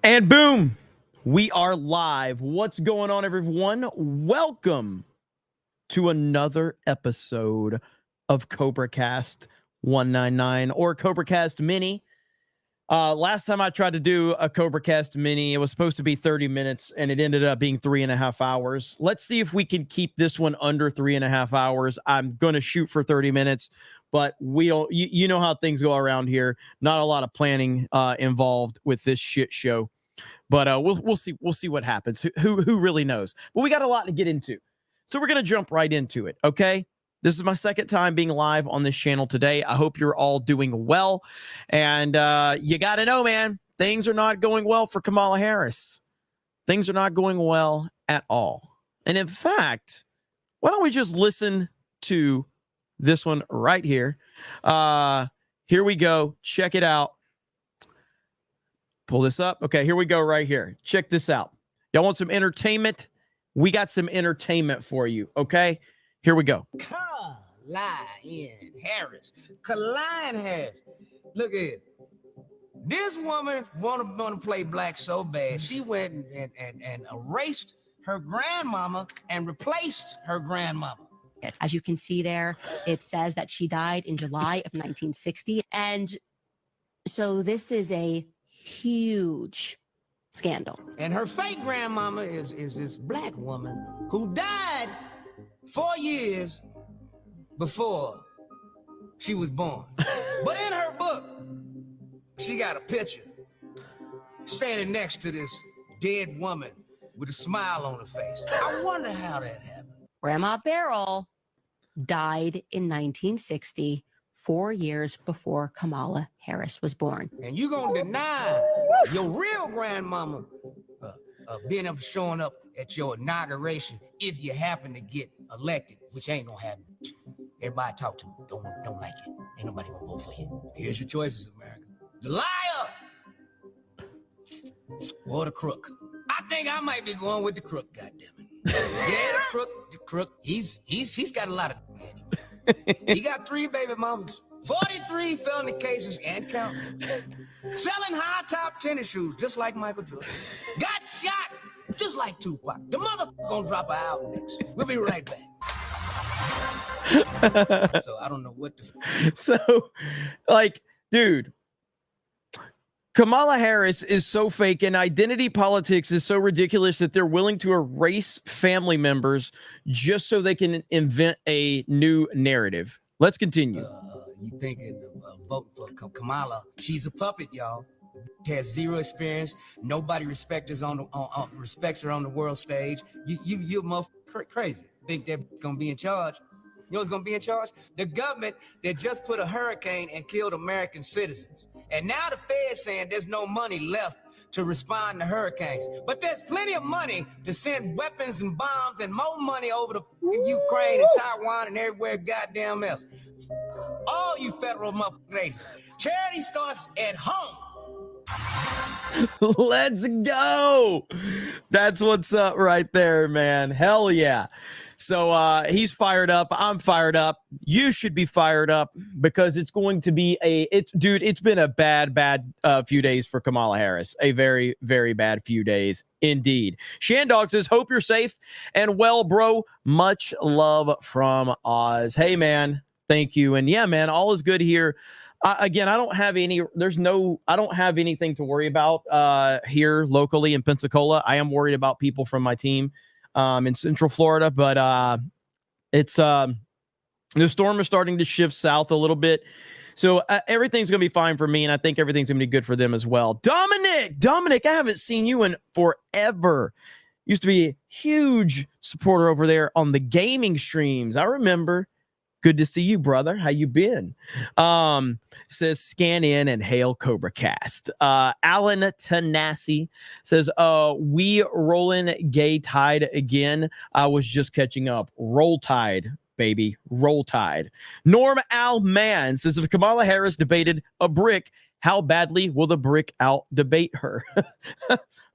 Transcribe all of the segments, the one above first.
And boom, we are live. What's going on, everyone? Welcome to another episode of CobraCast 199 or CobraCast Mini. Last time I tried to do a CobraCast Mini, it was supposed to be 30 minutes and it ended up being 3.5 hours. Let's see if we can keep this one under 3.5 hours. I'm going to shoot for 30 minutes, but we don't, you know how things go around here. Not a lot of planning involved with this shit show. But we'll see what happens. Who really knows? But we got a lot to get into, so we're gonna jump right into it. Okay, this is my second time being live on this channel today. I hope you're all doing well, and you got to know, man, things are not going well for Kamala Harris. Things are not going well at all. And in fact, why don't we just listen to this one right here? Here we go. Check it out. Pull this up. Okay, here we go right here. Check this out. Y'all want some entertainment? We got some entertainment for you, okay? Here we go. Kamala Harris. Kamala Harris. Look at it. This woman want to play black so bad. She went and erased her grandmama and replaced her grandmama. As you can see there, it says that she died in July of 1960. And so this is a huge scandal. And her fake grandmama is this black woman who died 4 years before she was born. But in her book, she got a picture standing next to this dead woman with a smile on her face. I wonder how that happened. Grandma Beryl died in 1960, 4 years before Kamala Harris was born. And you gonna deny your real grandmama being up, showing up at your inauguration if you happen to get elected, which ain't gonna happen. Everybody I talk to don't like it. Ain't nobody gonna vote for you. Here's your choices, America. The liar or the crook. I think I might be going with the crook, goddammit. Yeah, the crook. He's got a lot of anyway. He got 3 baby mamas, 43 felony cases and counting. Selling high-top tennis shoes just like Michael Jordan. Got shot just like Tupac. The motherfucker gonna drop an album next. We'll be right back. So I don't know what the... So, like, dude, Kamala Harris is so fake, and identity politics is so ridiculous that they're willing to erase family members just so they can invent a new narrative. Let's continue. You thinking vote for Kamala? She's a puppet, y'all. Has 0 experience. Nobody respects her on the world stage. You motherfucker crazy. Think they're gonna be in charge? You know what's gonna be in charge? The government that just put a hurricane and killed American citizens. And now the Fed's saying there's no money left to respond to hurricanes. But there's plenty of money to send weapons and bombs and more money over to Ukraine and Taiwan and everywhere goddamn else. All you federal motherfuckers. Charity starts at home. Let's go. That's what's up right there, man. Hell yeah. So he's fired up. I'm fired up. You should be fired up because it's going to be dude, it's been a bad few days for Kamala Harris. A very, very bad few days indeed. Shandog says, hope you're safe and well, bro. Much love from Oz. Hey, man. Thank you. And yeah, man, all is good here. Again, I don't have anything to worry about here locally in Pensacola. I am worried about people from my team in Central Florida, but it's the storm is starting to shift south a little bit. So everything's going to be fine for me, and I think everything's going to be good for them as well. Dominic, I haven't seen you in forever. Used to be a huge supporter over there on the gaming streams. I remember. Good to see you, brother. How you been? Says scan in and hail CobraCast. Alan Tanasi says, we rolling gay tide again. I was just catching up. Roll Tide, baby. Roll Tide. Norm Al Man says, if Kamala Harris debated a brick, How badly will the brick out debate her?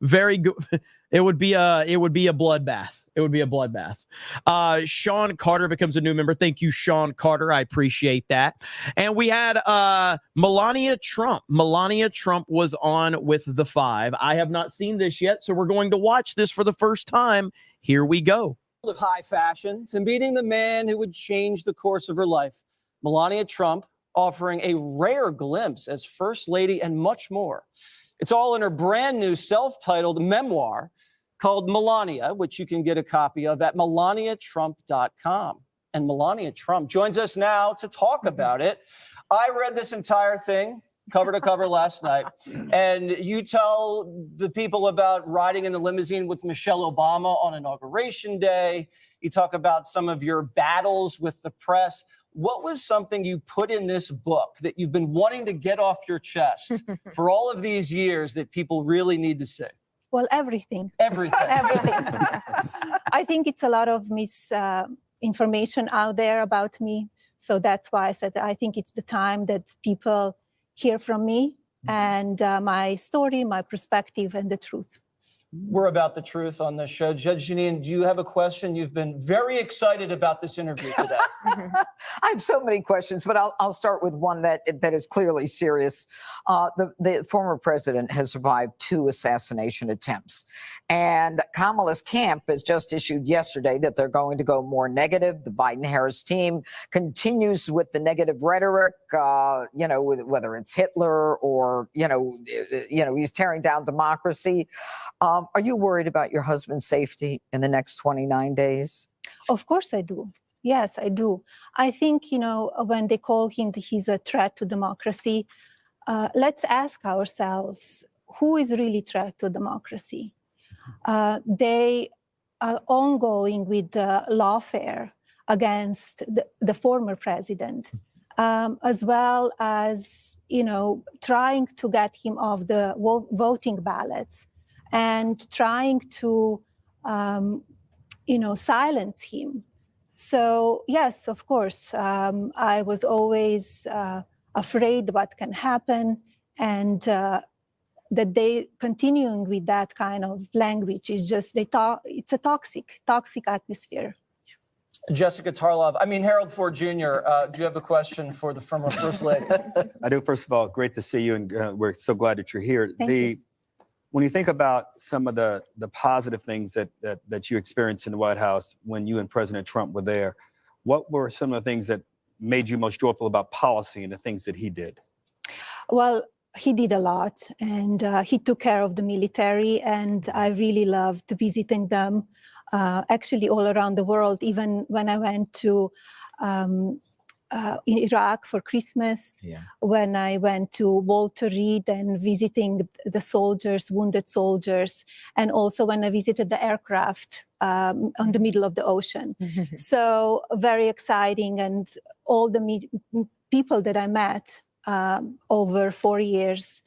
Very good. It would be a bloodbath. It would be a bloodbath. Sean Carter becomes a new member. Thank you, Sean Carter. I appreciate that. And we had Melania Trump. Melania Trump was on with the 5. I have not seen this yet, so we're going to watch this for the first time. Here we go. Of high fashion to meeting the man who would change the course of her life. Melania Trump offering a rare glimpse as First Lady and much more. It's all in her brand new self-titled memoir called Melania, which you can get a copy of at melaniatrump.com. And Melania Trump joins us now to talk about it. I read this entire thing cover to cover last night, and you tell the people about riding in the limousine with Michelle Obama on Inauguration Day. You talk about some of your battles with the press. What was something you put in this book that you've been wanting to get off your chest for all of these years that people really need to see? Well, everything. Everything. Everything. I think it's a lot of misinformation out there about me. So that's why I said that I think it's the time that people hear from me and my story, my perspective, and the truth. We're about the truth on this show. Judge Jeanine, do you have a question? You've been very excited about this interview today. I have so many questions, but I'll start with one that is clearly serious. The former president has survived 2 assassination attempts, and Kamala's camp has just issued yesterday that they're going to go more negative. The Biden-Harris team continues with the negative rhetoric, whether it's Hitler or he's tearing down democracy. Are you worried about your husband's safety in the next 29 days? Of course I do. Yes, I do. I think, when they call him, he's a threat to democracy, let's ask ourselves, who is really a threat to democracy? They are ongoing with the lawfare against the former president, as well as, trying to get him off the voting ballots and trying to, silence him. So, yes, of course, I was always afraid what can happen, and that they continuing with that kind of language is just, it's a toxic atmosphere. Jessica Tarlov, Harold Ford Jr., do you have a question for the former First Lady? I do. First of all, great to see you, and we're so glad that you're here. Thank you. When you think about some of the positive things that you experienced in the White House when you and President Trump were there, what were some of the things that made you most joyful about policy and the things that he did? Well, he did a lot, and he took care of the military, and I really loved visiting them, actually all around the world, even when I went to in Iraq for Christmas, when I went to Walter Reed and visiting the soldiers, wounded soldiers, and also when I visited the aircraft on the middle of the ocean. So very exciting, and all the people that I met over 4 years,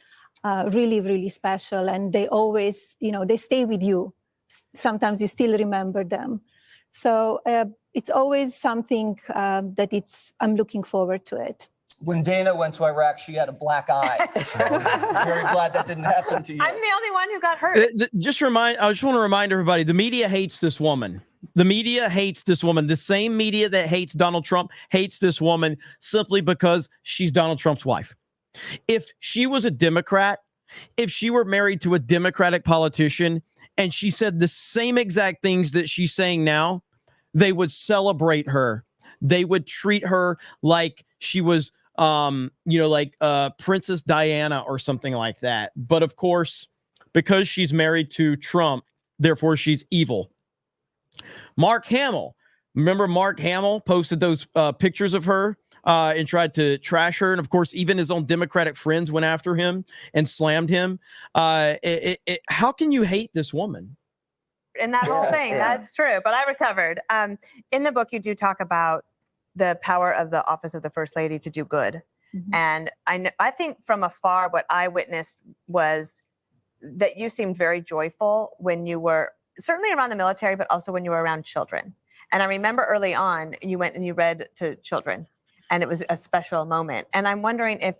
really, really special. And they always, they stay with you. Sometimes you still remember them. So it's always something I'm looking forward to it. When Dana went to Iraq, she had a black eye. I'm very glad that didn't happen to you. I'm the only one who got hurt. I just want to remind everybody, the media hates this woman. The media hates this woman. The same media that hates Donald Trump hates this woman simply because she's Donald Trump's wife. If she was a Democrat, if she were married to a Democratic politician, and she said the same exact things that she's saying now, they would celebrate her. They would treat her like she was, Princess Diana or something like that. But of course, because she's married to Trump, therefore she's evil. Mark Hamill. Remember Mark Hamill posted those pictures of her and tried to trash her. And of course, even his own Democratic friends went after him and slammed him. How can you hate this woman? In that whole thing, that's true. But I recovered. In the book, you do talk about the power of the office of the First Lady to do good. Mm-hmm. And I think from afar, what I witnessed was that you seemed very joyful when you were certainly around the military, but also when you were around children. And I remember early on, you went and you read to children. and it was a special moment. And I'm wondering if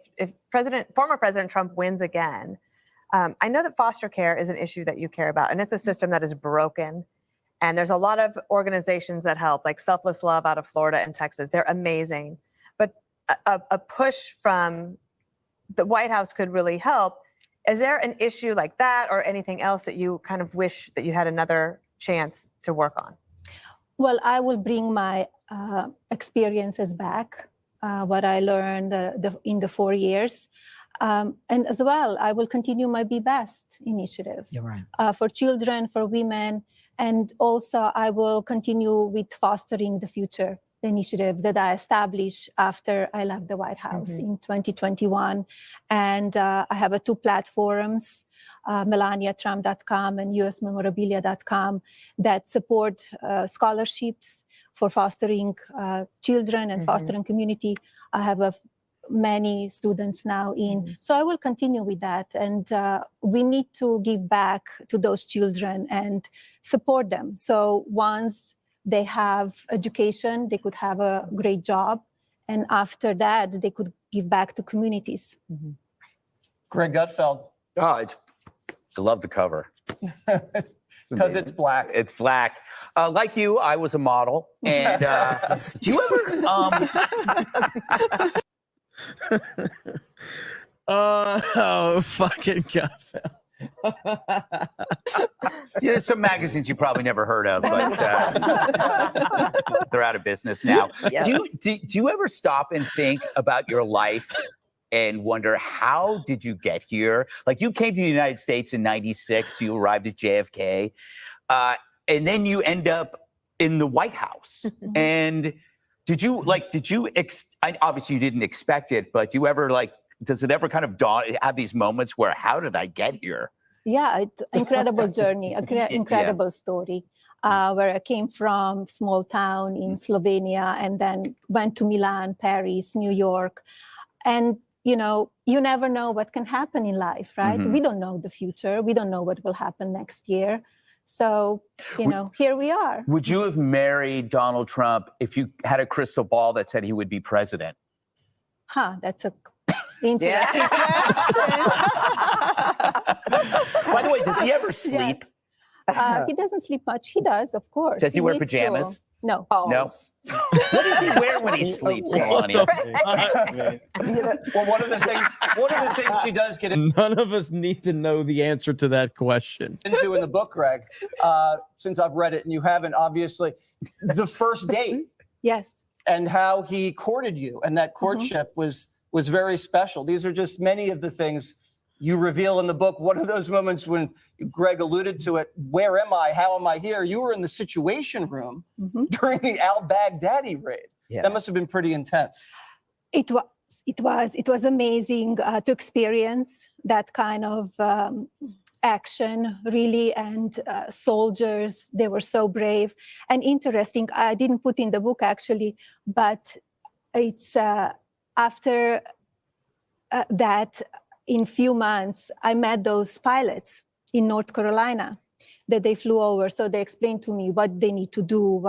former President Trump wins again. I know that foster care is an issue that you care about, and it's a system that is broken. And there's a lot of organizations that help, like Selfless Love out of Florida and Texas. They're amazing. But a push from the White House could really help. Is there an issue like that or anything else that you kind of wish that you had another chance to work on? Well, I will bring my experiences back, what I learned in the 4 years. And as well, I will continue my Be Best initiative. You're right. For children, for women. And also, I will continue with Fostering the Future, the initiative that I established after I left the White House in 2021. And I have 2 platforms, melaniatrump.com and usmemorabilia.com, that support scholarships for fostering children and fostering community. I have many students now in. So I will continue with that. And we need to give back to those children and support them. So once they have education, they could have a great job. And after that, they could give back to communities. Greg Gutfeld. Oh, I love the cover. Because it's black. It's black. Like you, I was a model. And do you ever... Oh, fucking Gutfeld. Yeah, some magazines you probably never heard of, but they're out of business now. Yeah. Do you ever stop and think about your life and wonder, how did you get here? Like, you came to the United States in '96, you arrived at JFK, and then you end up in the White House. And obviously you didn't expect it, but do you ever, does it ever kind of have these moments where, how did I get here? Yeah, it's incredible journey, incredible story. Where I came from, small town in Slovenia, and then went to Milan, Paris, New York. And, you never know what can happen in life, right? We don't know the future. We don't know what will happen next year. So, here we are. Would you have married Donald Trump if you had a crystal ball that said he would be president? That's a interesting question. By the way, does he ever sleep? Yes. He doesn't sleep much. He does, of course. Does he wear needs to. pajamas? No. Oh. No. What does he wear when he sleeps, Melania? Well, one of the things she does get None of us need to know the answer to that question. into in the book, Greg, since I've read it and you haven't, obviously, the first date Yes. and how he courted you, and that courtship was very special. These are just many of the things you reveal in the book. One of those moments when Greg alluded to it, where am I? How am I here? You were in the Situation Room during the al-Baghdadi raid. Yeah. That must have been pretty intense. It was amazing to experience that kind of action, really. And soldiers, they were so brave and interesting. I didn't put in the book, actually, but it's after that, in few months, I met those pilots in North Carolina that they flew over. So they explained to me what they need to do,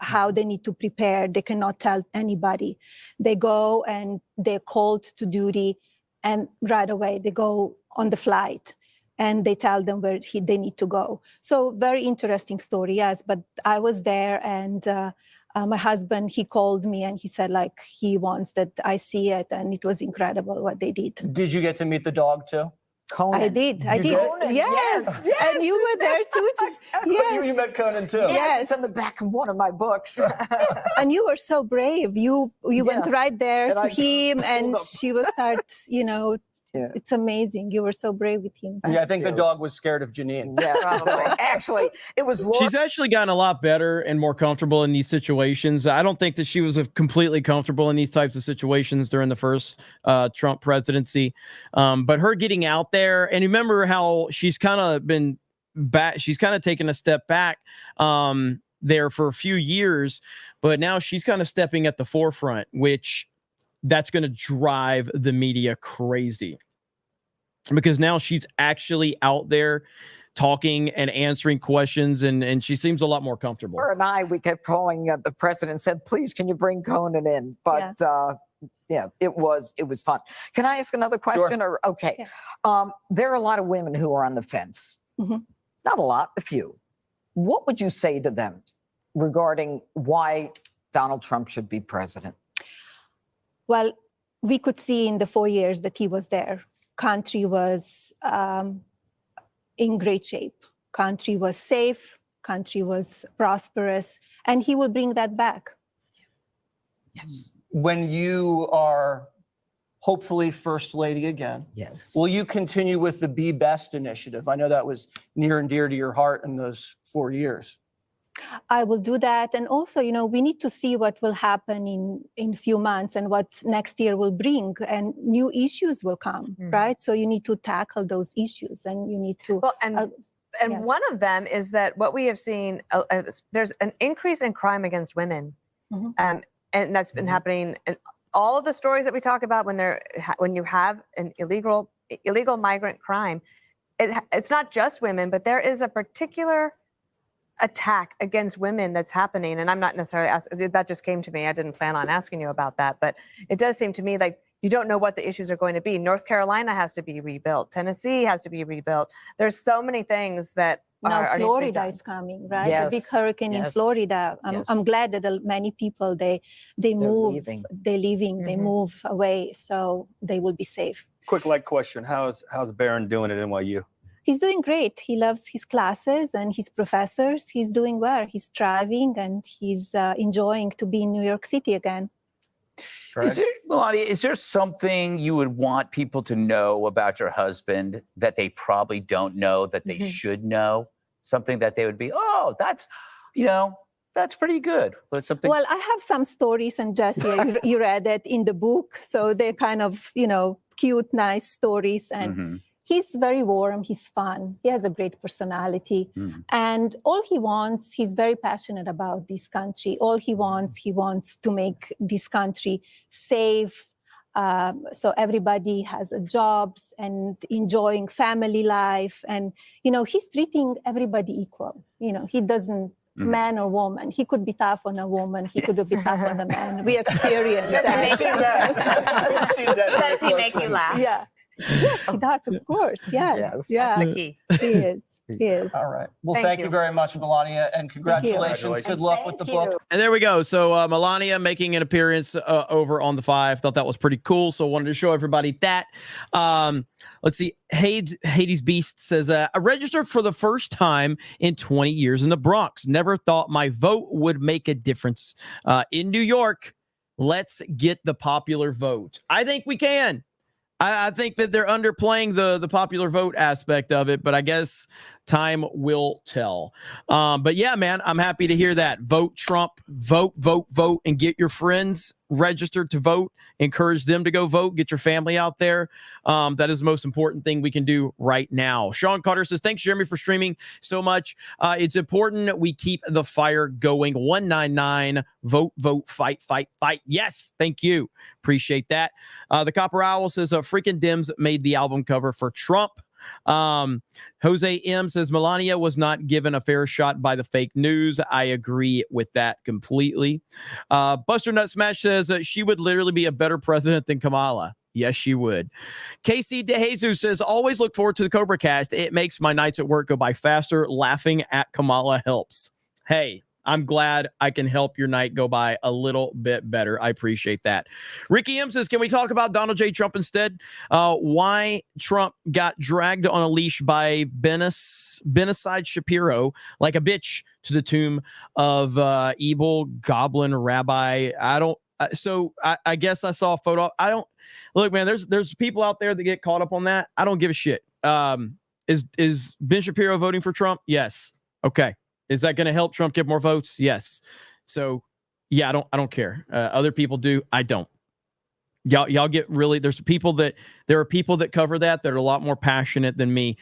how they need to prepare. They cannot tell anybody. They go and they're called to duty, and right away they go on the flight and they tell them where they need to go. So very interesting story, yes. But I was there, and my husband, he called me and he said, he wants that I see it. And it was incredible what they did. Did you get to meet the dog too? Conan. I did. Conan, Yes. And you were there too. Yes. You met Conan too. Yes, it's on the back of one of my books. And you were so brave. You went right there And to I him, and pulled up. she was Yeah. It's amazing. You were so brave with him. Yeah, I think the dog was scared of Janine. Yeah, actually, it was Laura. She's actually gotten a lot better and more comfortable in these situations. I don't think that she was completely comfortable in these types of situations during the first Trump presidency. But her getting out there, and remember how she's kind of been back. She's kind of taken a step back there for a few years, but now she's kind of stepping at the forefront, which that's going to drive the media crazy, because now she's actually out there talking and answering questions, and she seems a lot more comfortable. Her and I, we kept calling the president, said, please, can you bring Conan in? But yeah, it was fun. Can I ask another question? Sure. Or okay. Yeah. There are a lot of women who are on the fence. Not a lot, a few. What would you say to them regarding why Donald Trump should be president? Well, we could see in the 4 years that he was there, country was in great shape. Country was safe, country was prosperous, and he will bring that back. Yes. When you are hopefully first lady again, Yes. will you continue with the Be Best initiative? I know that was near and dear to your heart in those 4 years. I will do that. And also, you know, we need to see what will happen in a few months and what next year will bring, and new issues will come, right? So you need to tackle those issues, and you need to. Well, and yes. one of them is that what we have seen, there's an increase in crime against women. And that's been happening. And all of the stories that we talk about when you have an illegal migrant crime, it's not just women, but there is a particular attack against women that's happening. And I'm not necessarily asking, that just came to me. I didn't plan on asking you about that, but it does seem to me like you don't know what the issues are going to be. North Carolina has to be rebuilt. Tennessee has to be rebuilt. There's so many things that now Florida is coming, right? Yes. The big hurricane in Florida. I'm glad that many people, they move, they're leaving, they move away, so they will be safe. Quick like question. How's Barron doing at NYU? He's doing great. He loves his classes and his professors. He's doing well. He's thriving, and he's enjoying to be in New York City again. Melania, is there something you would want people to know about your husband that they probably don't know that they should know? Something that they would be, oh, that's pretty good. But something. Well, I have some stories, and Jesse, you read it in the book. So they're kind of, cute, nice stories. And he's very warm. He's fun. He has a great personality. And all he wants, he's very passionate about this country. All he wants to make this country safe. So everybody has jobs and enjoying family life. And, he's treating everybody equal. He doesn't, man or woman. He could be tough on a woman. He could be tough on a man. We experienced that. We've seen that. Does he make you laugh? Yeah. Yes, he does, of course. Yes. Yeah. That's the key. He is. He is. All right. Well, thank you very much, Melania, and congratulations. Good luck with the book. And there we go. So Melania making an appearance over on the 5. Thought that was pretty cool. So wanted to show everybody that. Let's see. Hades Beast says, I registered for the first time in 20 years in the Bronx. Never thought my vote would make a difference. In New York, let's get the popular vote. I think we can. I think that they're underplaying the popular vote aspect of it, but I guess time will tell. But yeah, man, I'm happy to hear that. Vote Trump, vote, and get your friends registered to vote. Encourage them to go vote. Get your family out there. That is the most important thing we can do right now. Sean Carter says, thanks, Jeremy, for streaming so much. It's important that we keep the fire going. 199, vote, fight. Yes, thank you. Appreciate that. The Copper Owl says, freaking Dems made the album cover for Trump. Jose M says Melania was not given a fair shot by the fake news. I agree with that completely. Buster Nut Smash says she would literally be a better president than Kamala. Yes, she would. Casey DeJesus says, always look forward to the CobraCast. It makes my nights at work go by faster. Laughing at Kamala helps. Hey, I'm glad I can help your night go by a little bit better. I appreciate that. Ricky M says, can we talk about Donald J. Trump instead? Why Trump got dragged on a leash by Benicide Shapiro like a bitch to the tomb of evil goblin rabbi. I guess I saw a photo. Look, man, there's people out there that get caught up on that. I don't give a shit. Is Ben Shapiro voting for Trump? Yes. Okay. Is that going to help Trump get more votes? Yes. So, yeah, I don't care. Other people do. I don't. Y'all get really. There are people that cover that are a lot more passionate than me.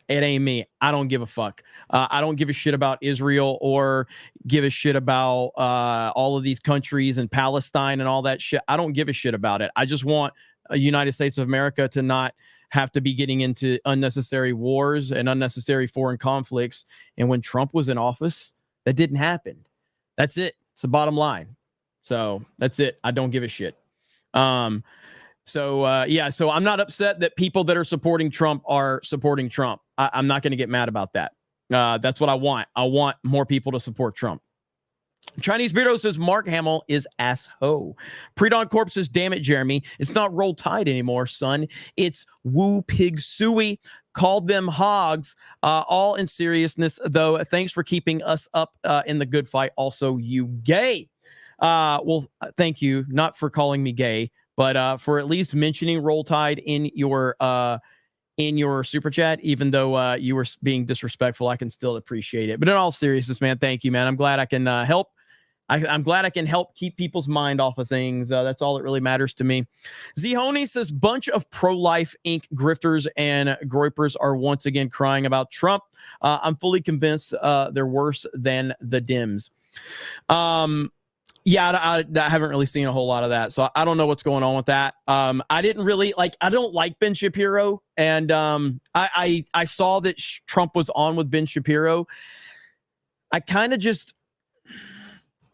It ain't me. I don't give a fuck. I don't give a shit about Israel or give a shit about all of these countries and Palestine and all that shit. I don't give a shit about it. I just want United States of America to not have to be getting into unnecessary wars and unnecessary foreign conflicts. And when Trump was in office, that didn't happen. That's it. It's the bottom line. So that's it. I don't give a shit. So I'm not upset that people that are supporting Trump are supporting Trump. I'm not going to get mad about that. That's what I want. I want more people to support Trump. Chinese Beardo says Mark Hamill is ass-ho. Pre-Dawn Corp says, damn it, Jeremy. It's not Roll Tide anymore, son. It's Woo Pig Suey. Called them hogs. All in seriousness, though. Thanks for keeping us up in the good fight. Also, you gay. Thank you. Not for calling me gay, but for at least mentioning Roll Tide in your super chat, even though you were being disrespectful. I can still appreciate it. But in all seriousness, man, thank you, man. I'm glad I can help. I'm glad I can help keep people's mind off of things. That's all that really matters to me. Zihoni says, bunch of pro-life Inc. grifters and groypers are once again crying about Trump. I'm fully convinced they're worse than the Dems. Yeah, I haven't really seen a whole lot of that, so I don't know what's going on with that. I didn't really I don't like Ben Shapiro, and I saw that Trump was on with Ben Shapiro. I kind of just,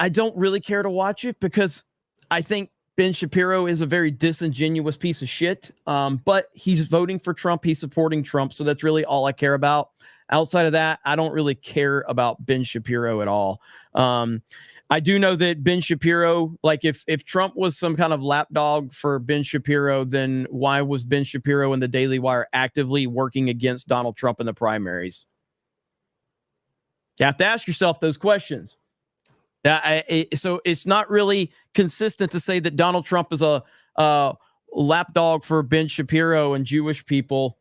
I don't really care to watch it because I think Ben Shapiro is a very disingenuous piece of shit. But he's voting for Trump, he's supporting Trump, so that's really all I care about. Outside of that, I don't really care about Ben Shapiro at all. I do know that Ben Shapiro, like if Trump was some kind of lapdog for Ben Shapiro, then why was Ben Shapiro and the Daily Wire actively working against Donald Trump in the primaries? You have to ask yourself those questions. So it's not really consistent to say that Donald Trump is a lapdog for Ben Shapiro and Jewish people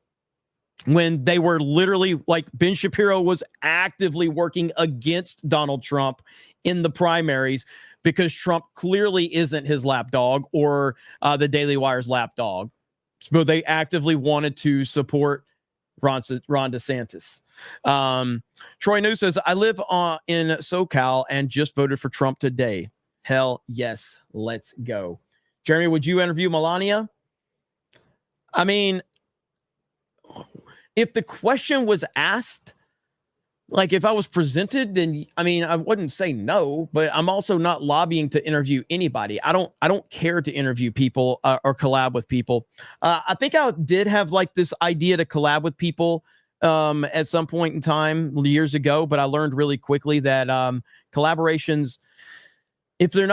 when they were literally, like, Ben Shapiro was actively working against Donald Trump in the primaries because Trump clearly isn't his lapdog or the Daily Wire's lapdog. So they actively wanted to support Ron DeSantis. Troy New says, I live in SoCal and just voted for Trump today. Hell yes, let's go. Jeremy, would you interview Melania? I mean, if the question was asked, like if I was presented, then I mean, I wouldn't say no, but I'm also not lobbying to interview anybody. I don't care to interview people or collab with people. I think I did have like this idea to collab with people at some point in time years ago, but I learned really quickly that collaborations, if they're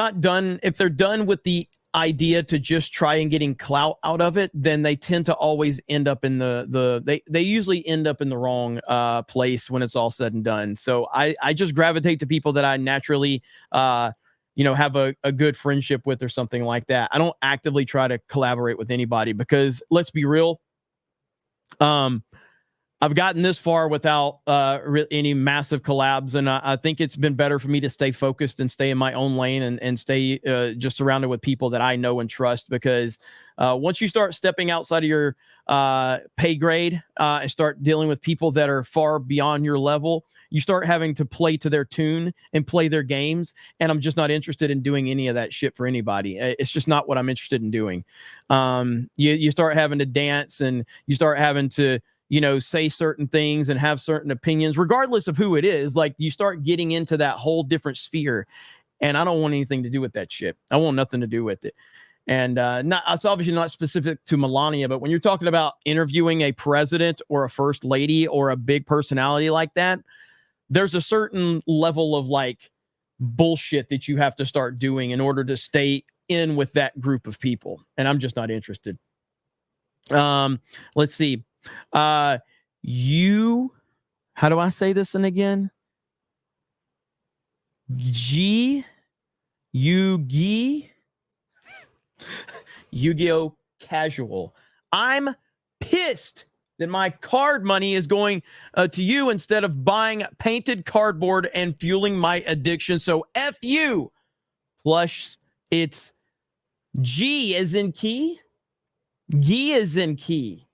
done with the idea to just try and getting clout out of it, then they tend to always end up in they usually end up in the wrong place when it's all said and done. So I just gravitate to people that I naturally have a good friendship with or something like that. I don't actively try to collaborate with anybody because let's be real, I've gotten this far without any massive collabs, and I think it's been better for me to stay focused and stay in my own lane and stay just surrounded with people that I know and trust, because once you start stepping outside of your pay grade and start dealing with people that are far beyond your level, you start having to play to their tune and play their games, and I'm just not interested in doing any of that shit for anybody. It's just not what I'm interested in doing. You start having to dance, and you start having to say certain things and have certain opinions, regardless of who it is. Like, you start getting into that whole different sphere, and I don't want anything to do with that shit. I want nothing to do with it. And it's obviously not specific to Melania, but when you're talking about interviewing a president or a first lady or a big personality like that, there's a certain level of like bullshit that you have to start doing in order to stay in with that group of people. And I'm just not interested. Let's see. How do I say this in again? Yu-Gi-Oh! Casual. I'm pissed that my card money is going to you instead of buying painted cardboard and fueling my addiction. So F you. Plus, it's G as in key. G as in key.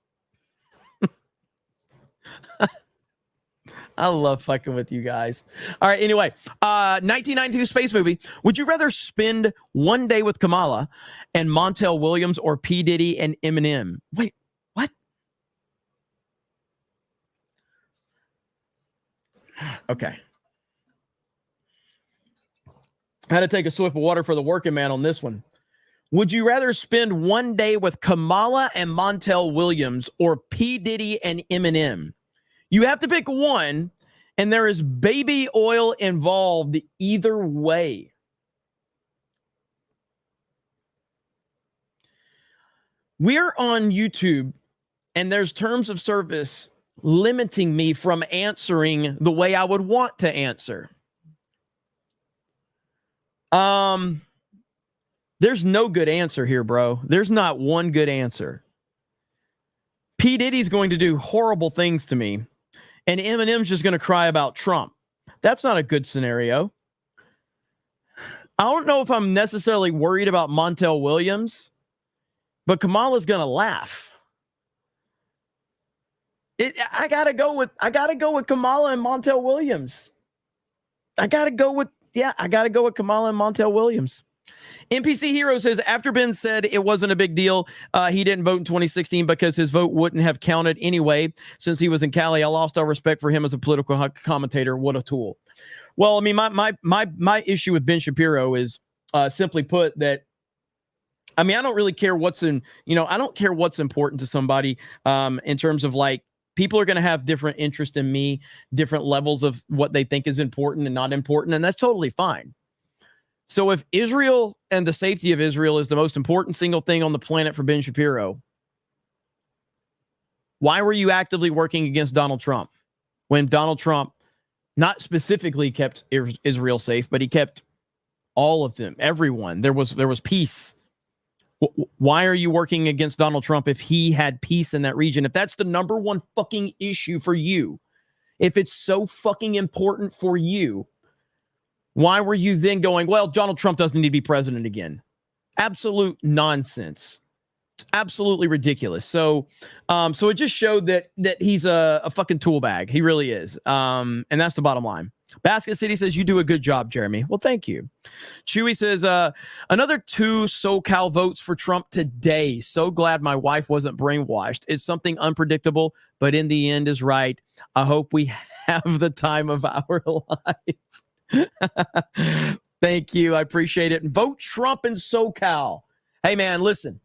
I love fucking with you guys. All right. Anyway, 1992 space movie. Would you rather spend one day with Kamala and Montel Williams or P. Diddy and Eminem? Wait, what? Okay. I had to take a sip of water for the working man on this one. Would you rather spend one day with Kamala and Montel Williams or P. Diddy and Eminem? You have to pick one, and there is baby oil involved either way. We're on YouTube, and there's terms of service limiting me from answering the way I would want to answer. There's no good answer here, bro. There's not one good answer. P. Diddy's going to do horrible things to me, and Eminem's just going to cry about Trump. That's not a good scenario. I don't know if I'm necessarily worried about Montel Williams, but Kamala's going to laugh. I gotta go with Kamala and Montel Williams. I gotta go with Kamala and Montel Williams. NPC Hero says, after Ben said it wasn't a big deal, he didn't vote in 2016 because his vote wouldn't have counted anyway. Since he was in Cali, I lost all respect for him as a political commentator. What a tool. Well, I mean, my issue with Ben Shapiro is simply put that, I mean, I don't really care what's I don't care what's important to somebody in terms of like, people are going to have different interest in me, different levels of what they think is important and not important, and that's totally fine. So if Israel and the safety of Israel is the most important single thing on the planet for Ben Shapiro, why were you actively working against Donald Trump when Donald Trump not specifically kept Israel safe, but he kept all of them, everyone? There was peace. Why are you working against Donald Trump if he had peace in that region? If that's the number one fucking issue for you, if it's so fucking important for you, why were you then going, well, Donald Trump doesn't need to be president again? Absolute nonsense. It's absolutely ridiculous. So it just showed that he's a fucking tool bag. He really is. And that's the bottom line. Basket City says, you do a good job, Jeremy. Well, thank you. Chewy says, another 2 SoCal votes for Trump today. So glad my wife wasn't brainwashed. It's something unpredictable, but in the end is right. I hope we have the time of our life. Thank you. I appreciate it. Vote Trump in SoCal. Hey, man, listen.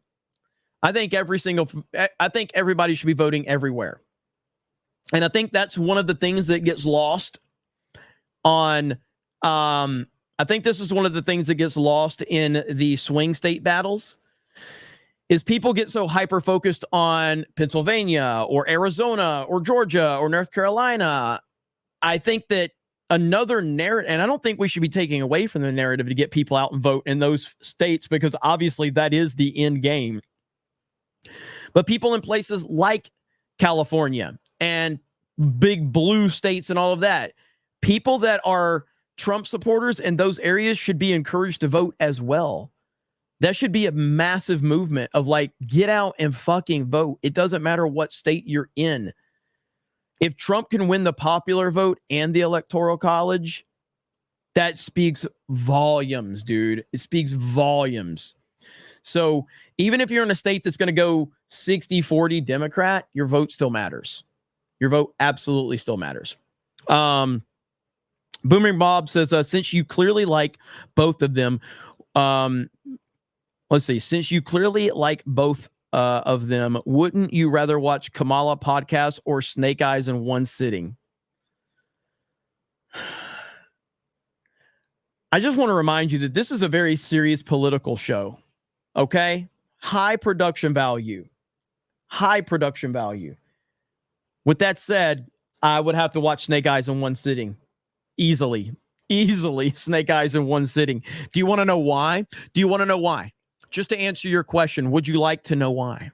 I think everybody should be voting everywhere. And I think that's one of the things that gets lost on, I think this is one of the things that gets lost in the swing state battles is people get so hyper-focused on Pennsylvania or Arizona or Georgia or North Carolina. I think that another narrative, and I don't think we should be taking away from the narrative to get people out and vote in those states because obviously that is the end game. But people in places like California and big blue states and all of that, people that are Trump supporters in those areas should be encouraged to vote as well. That should be a massive movement of like, get out and fucking vote. It doesn't matter what state you're in. If Trump can win the popular vote and the electoral college, that speaks volumes, dude. It speaks volumes. So even if you're in a state that's going to go 60-40 Democrat, your vote still matters. Your vote absolutely still matters. Boomerang Bob says, since you clearly like both of them, let's see, since you clearly like both of them, wouldn't you rather watch Kamala podcast or Snake Eyes in one sitting? I just want to remind you that this is a very serious political show. Okay? High production value. High production value. With that said, I would have to watch Snake Eyes in one sitting. Easily Snake Eyes in one sitting. Do you want to know why? Just to answer your question, would you like to know why?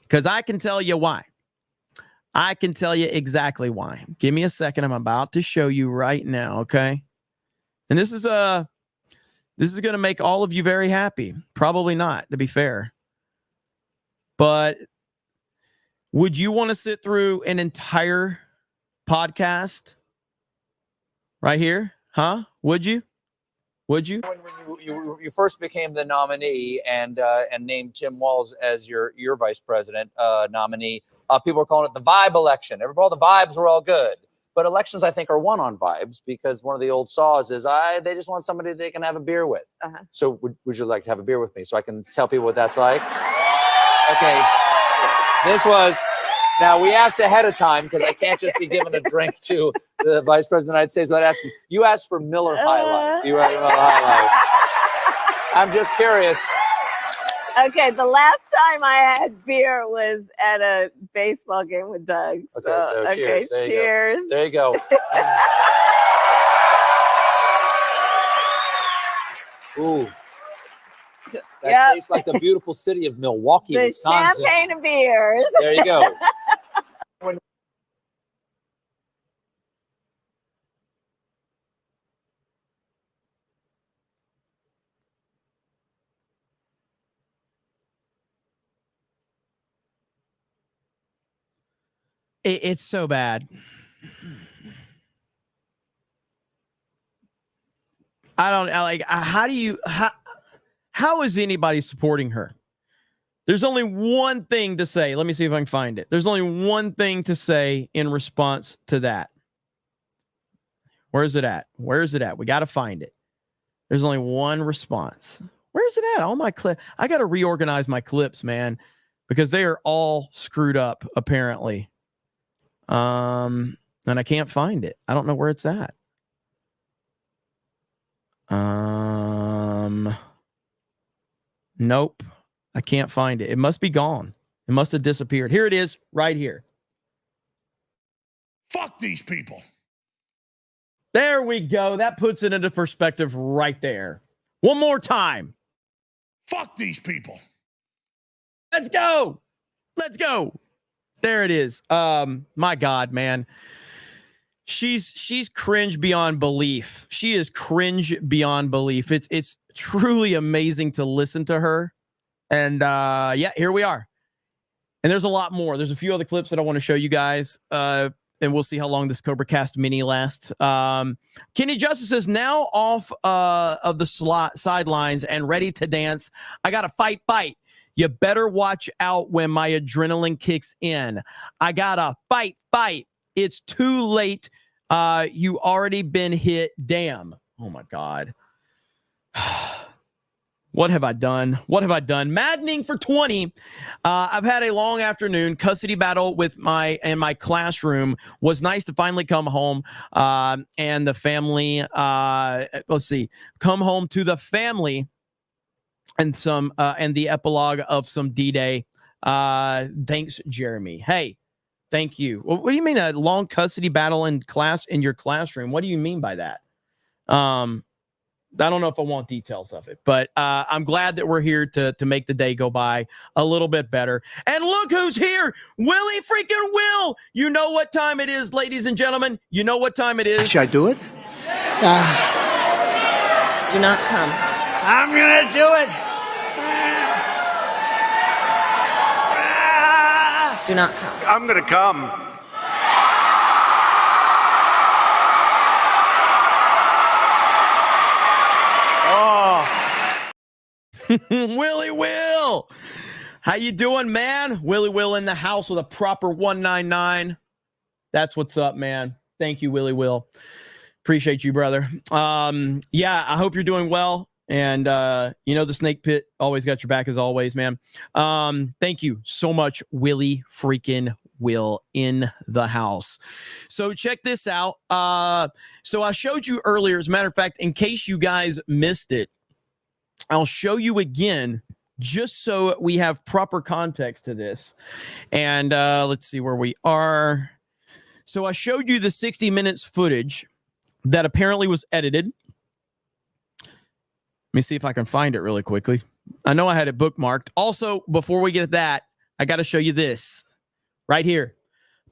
Because I can tell you why. I can tell you exactly why. Give me a second. I'm about to show you right now, okay? And this is going to make all of you very happy. Probably not, to be fair. But would you want to sit through an entire podcast right here? Huh? Would you? When you first became the nominee and named Tim Walz as your vice president nominee, people were calling it the vibe election. All the vibes were all good. But elections, I think, are won on vibes because one of the old saws is they just want somebody they can have a beer with. So would you like to have a beer with me so I can tell people what that's like? Okay. Now, we asked ahead of time because I can't just be giving a drink to the Vice President of the United States without asking. You asked for Miller High Life. You asked for Miller High Life. I'm just curious. Okay, the last time I had beer was at a baseball game with Doug. So cheers. Cheers. There you go. Ooh. That tastes like the beautiful city of Milwaukee, the Wisconsin. Champagne of beers. There you go. It's so bad. How is anybody supporting her? There's only one thing to say. Let me see if I can find it. There's only one thing to say in response to that. Where is it at? Where is it at? We got to find it. There's only one response. Where is it at? All my clips. I got to reorganize my clips, man, because they are all screwed up, apparently. And I can't find it. I don't know where it's at. Nope. I can't find it. It must be gone. It must have disappeared. Here it is, right here. Fuck these people. There we go. That puts it into perspective right there. One more time. Fuck these people. Let's go. Let's go. There it is. My God, man. She's cringe beyond belief. She is cringe beyond belief. It's truly amazing to listen to her. And yeah, here we are. And there's a lot more. There's a few other clips that I want to show you guys. And we'll see how long this CobraCast Mini lasts. Kenny Justice is now off of the sidelines and ready to dance. I got to fight. You better watch out when my adrenaline kicks in. I got to fight. It's too late. You already been hit. Damn. Oh, my God. What have I done? Maddening for 20. I've had a long afternoon custody battle with my classroom. Was nice to finally come home and the family. Come home to the family and some and the epilogue of some D-Day. Thanks, Jeremy. Hey, thank you. What do you mean a long custody battle in your classroom? What do you mean by that? I don't know if I want details of it, but I'm glad that we're here to make the day go by a little bit better. And look who's here. Willie freaking Will. You know what time it is, ladies and gentlemen. You know what time it is. Should I do it? Do not come. I'm going to do it. Do not come. I'm going to come. Willie Will. How you doing, man? Willie Will in the house with a proper 199. That's what's up, man. Thank you, Willie Will. Appreciate you, brother. Yeah, I hope you're doing well. And the snake pit always got your back as always, man. Thank you so much, Willie freaking Will in the house. So check this out. So I showed you earlier, as a matter of fact, in case you guys missed it, I'll show you again just so we have proper context to this. And let's see where we are. So I showed you the 60 minutes footage that apparently was edited. Let me see if I can find it really quickly. I know I had it bookmarked. Also, before we get at that, I got to show you this right here.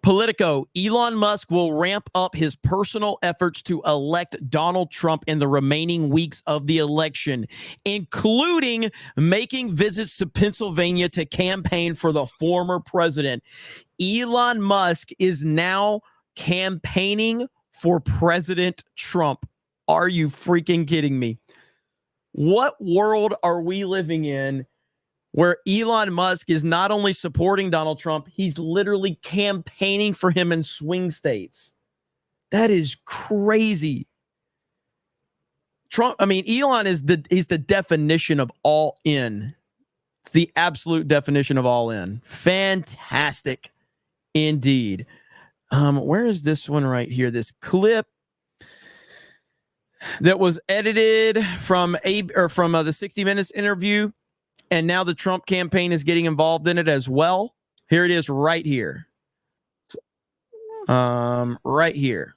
Politico, Elon Musk will ramp up his personal efforts to elect Donald Trump in the remaining weeks of the election, including making visits to Pennsylvania to campaign for the former president. Elon Musk is now campaigning for President Trump. Are you freaking kidding me? What world are we living in where Elon Musk is not only supporting Donald Trump, he's literally campaigning for him in swing states? That is crazy. Trump, I mean, Elon he's the definition of all in. It's the absolute definition of all in. Fantastic indeed. Where is this one right here? This clip that was edited from the 60 Minutes interview, and now the Trump campaign is getting involved in it as well. Here it is right here. Right here.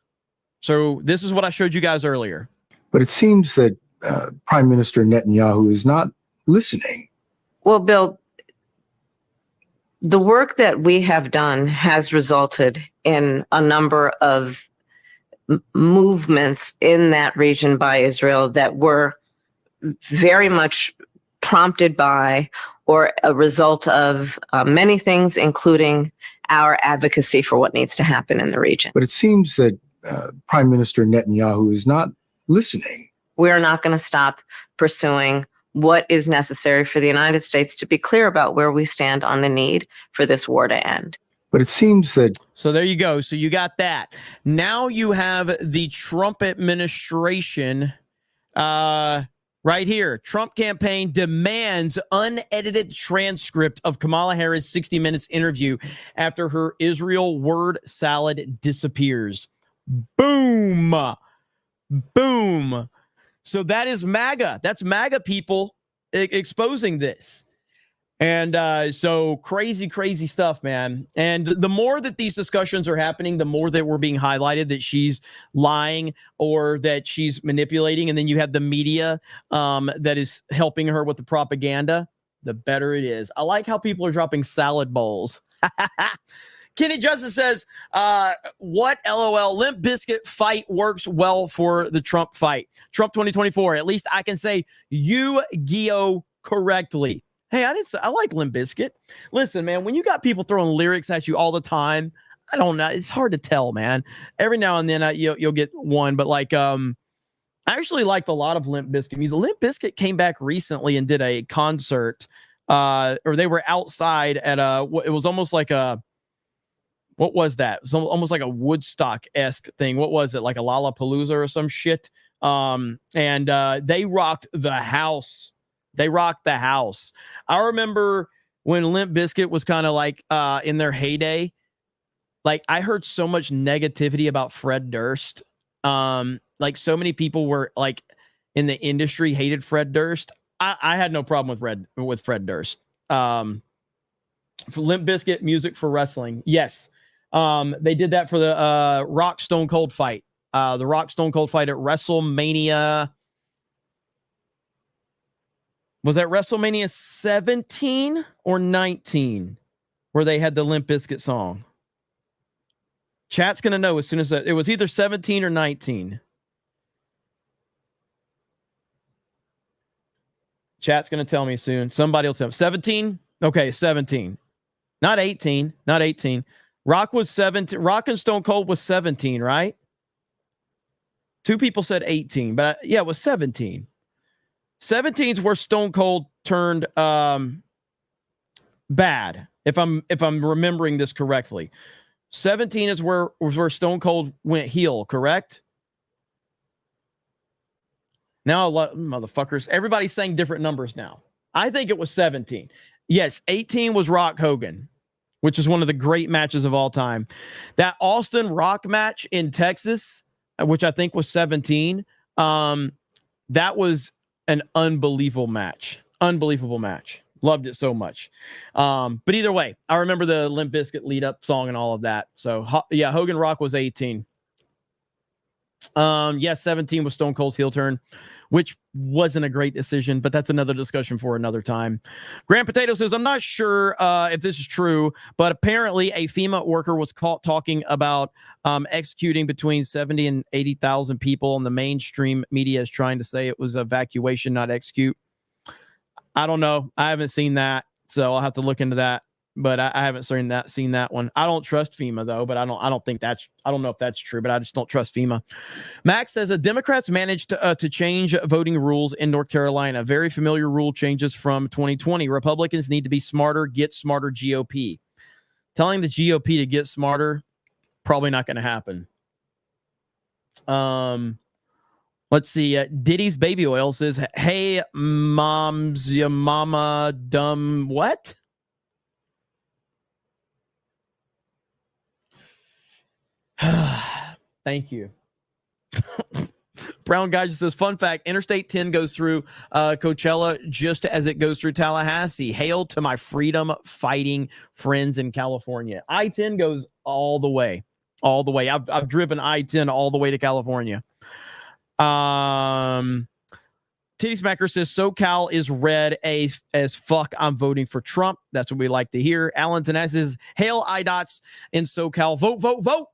So this is what I showed you guys earlier. But it seems that Prime Minister Netanyahu is not listening. Well, Bill, the work that we have done has resulted in a number of movements in that region by Israel that were very much prompted by or a result of many things, including our advocacy for what needs to happen in the region. But it seems that Prime Minister Netanyahu is not listening. We are not going to stop pursuing what is necessary for the United States to be clear about where we stand on the need for this war to end. But it seems that... So there you go. So you got that. Now you have the Trump administration right here. Trump campaign demands unedited transcript of Kamala Harris' 60 Minutes interview after her Israel word salad disappears. Boom. Boom. So that is MAGA. That's MAGA people exposing this. And so crazy stuff, man. And the more that these discussions are happening, the more that we're being highlighted that she's lying or that she's manipulating. And then you have the media that is helping her with the propaganda, the better it is. I like how people are dropping salad bowls. Kenny Justice says, what LOL Limp Bizkit fight works well for the Trump fight. Trump 2024. At least I can say Yu-Gi-Oh correctly. Hey, I like Limp Bizkit. Listen, man, when you got people throwing lyrics at you all the time, I don't know. It's hard to tell, man. Every now and then you'll get one, but like, I actually liked a lot of Limp Bizkit music. Limp Bizkit came back recently and did a concert, or they were outside at it was almost like what was that? It was almost like a Woodstock-esque thing. What was it? Like a Lollapalooza or some shit. And they rocked the house. They rocked the house. I remember when Limp Bizkit was kind of like in their heyday. Like I heard so much negativity about Fred Durst. Like so many people were like in the industry hated Fred Durst. I had no problem with Fred Durst. For Limp Bizkit music for wrestling. Yes. They did that for the Rock Stone Cold fight. The Rock Stone Cold fight at WrestleMania. Was that WrestleMania 17 or 19 where they had the Limp Bizkit song? Chat's going to know as soon as it was either 17 or 19. Chat's going to tell me soon. Somebody will tell me. 17? Okay, 17. Not 18. Not 18. Rock was 17. Rock and Stone Cold was 17, right? Two people said 18, but yeah, it was 17. 17's where Stone Cold turned bad, if I'm remembering this correctly. 17 is where Stone Cold went heel, correct? Now a lot of motherfuckers, everybody's saying different numbers now. I think it was 17. Yes, 18 was Rock Hogan, which is one of the great matches of all time. That Austin Rock match in Texas, which I think was 17, that was an unbelievable match. Unbelievable match. Loved it so much. But either way, I remember the Limp Bizkit lead up song and all of that. So yeah, Hogan Rock was 18. Yes, 17 was Stone Cold's heel turn, which wasn't a great decision, but that's another discussion for another time. Grand Potato says, I'm not sure if this is true, but apparently a FEMA worker was caught talking about executing between 70 and 80,000 people, and the mainstream media is trying to say it was evacuation, not execute. I don't know. I haven't seen that, so I'll have to look into that. but I haven't seen that one. I don't trust FEMA though, but I don't know if that's true, but I just don't trust FEMA. Max says the Democrats managed to change voting rules in North Carolina. Very familiar rule changes from 2020. Republicans need to be smarter. Get smarter, GOP. Telling the GOP to get smarter, probably not going to happen. Let's see. Diddy's Baby Oil says, "Hey, moms, your mama dumb what?" Thank you. Brown Guy just says, fun fact, Interstate 10 goes through Coachella just as it goes through Tallahassee. Hail to my freedom fighting friends in California. I-10 goes all the way. I've driven I-10 all the way to California. Titty Smacker says, SoCal is red as fuck. I'm voting for Trump. That's what we like to hear. Alan Tanaz says, hail IDOTs in SoCal. Vote, vote, vote.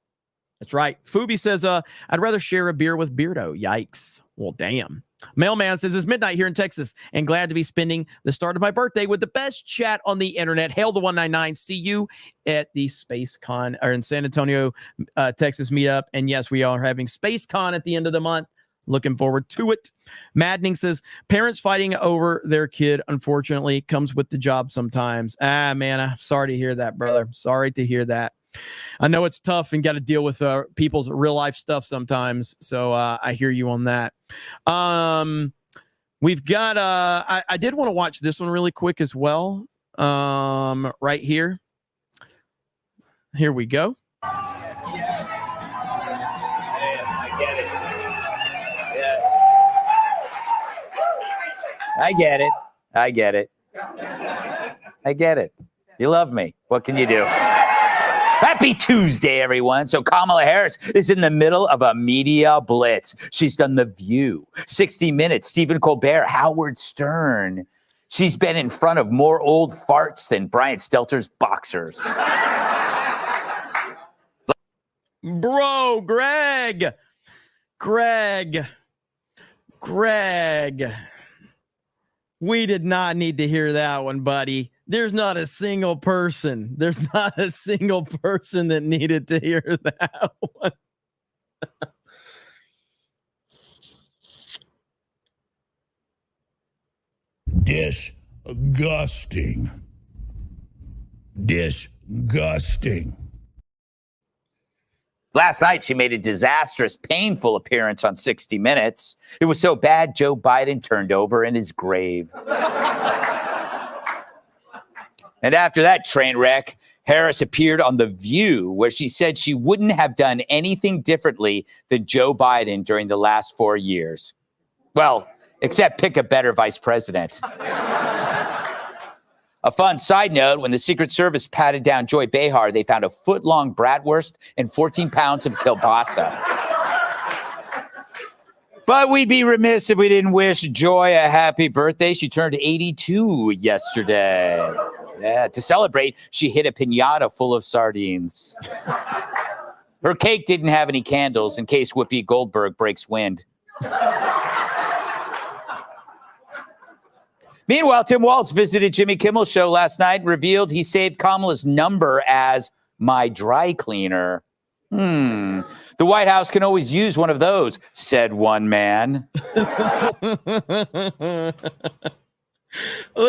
That's right. Fubi says, I'd rather share a beer with Beardo. Yikes. Well, damn. Mailman says, it's midnight here in Texas and glad to be spending the start of my birthday with the best chat on the internet. Hail the 199. See you at the Space Con or in San Antonio, Texas meetup. And yes, we are having Space Con at the end of the month. Looking forward to it. Maddening says, parents fighting over their kid, unfortunately, comes with the job sometimes. Man, I'm sorry to hear that, brother. Sorry to hear that. I know it's tough and got to deal with people's real life stuff sometimes. So I hear you on that. We've got, I did want to watch this one really quick as well. Right here. Here we go. I get it. I get it. I get it. You love me. What can you do? Happy Tuesday, everyone. So Kamala Harris is in the middle of a media blitz. She's done The View, 60 Minutes, Stephen Colbert, Howard Stern. She's been in front of more old farts than Brian Stelter's boxers. Bro, Greg. We did not need to hear that one, buddy. There's not a single person that needed to hear that one. Disgusting. Last night, she made a disastrous, painful appearance on 60 Minutes. It was so bad, Joe Biden turned over in his grave. And after that train wreck, Harris appeared on The View, where she said she wouldn't have done anything differently than Joe Biden during the last 4 years. Well, except pick a better vice president. A fun side note, when the Secret Service patted down Joy Behar, they found a foot-long bratwurst and 14 pounds of kielbasa. But we'd be remiss if we didn't wish Joy a happy birthday. She turned 82 yesterday. Yeah, to celebrate, she hit a piñata full of sardines. Her cake didn't have any candles in case Whoopi Goldberg breaks wind. Meanwhile, Tim Walz visited Jimmy Kimmel's show last night and revealed he saved Kamala's number as my dry cleaner. The White House can always use one of those, said one man. Look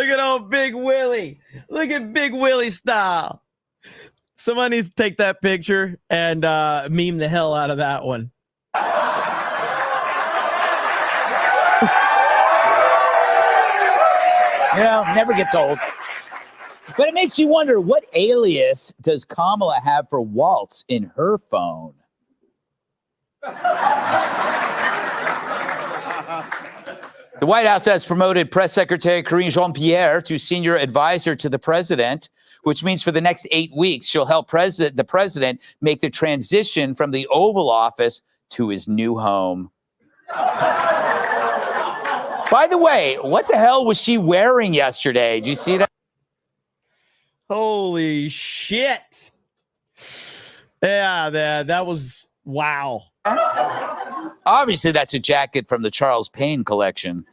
at old Big Willie. Look at Big Willie style. Somebody needs to take that picture and meme the hell out of that one. You know, never gets old. But it makes you wonder, what alias does Kamala have for Waltz in her phone? The White House has promoted Press Secretary Karine Jean-Pierre to senior advisor to the president, which means for the next 8 weeks, she'll help the president make the transition from the Oval Office to his new home. By the way, what the hell was she wearing yesterday? Did you see that? Holy shit. Yeah, that was wow. Obviously, that's a jacket from the Charles Payne collection.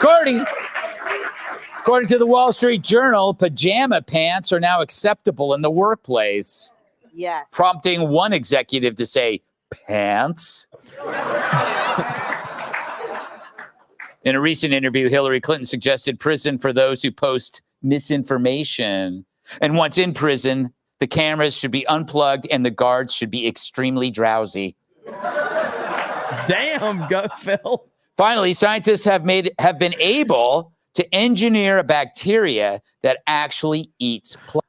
According to the Wall Street Journal, pajama pants are now acceptable in the workplace, Yes. prompting one executive to say, "Pants?" In a recent interview, Hillary Clinton suggested prison for those who post misinformation. And once in prison, the cameras should be unplugged and the guards should be extremely drowsy. Damn, Phil. Finally, scientists have been able to engineer a bacteria that actually eats plants.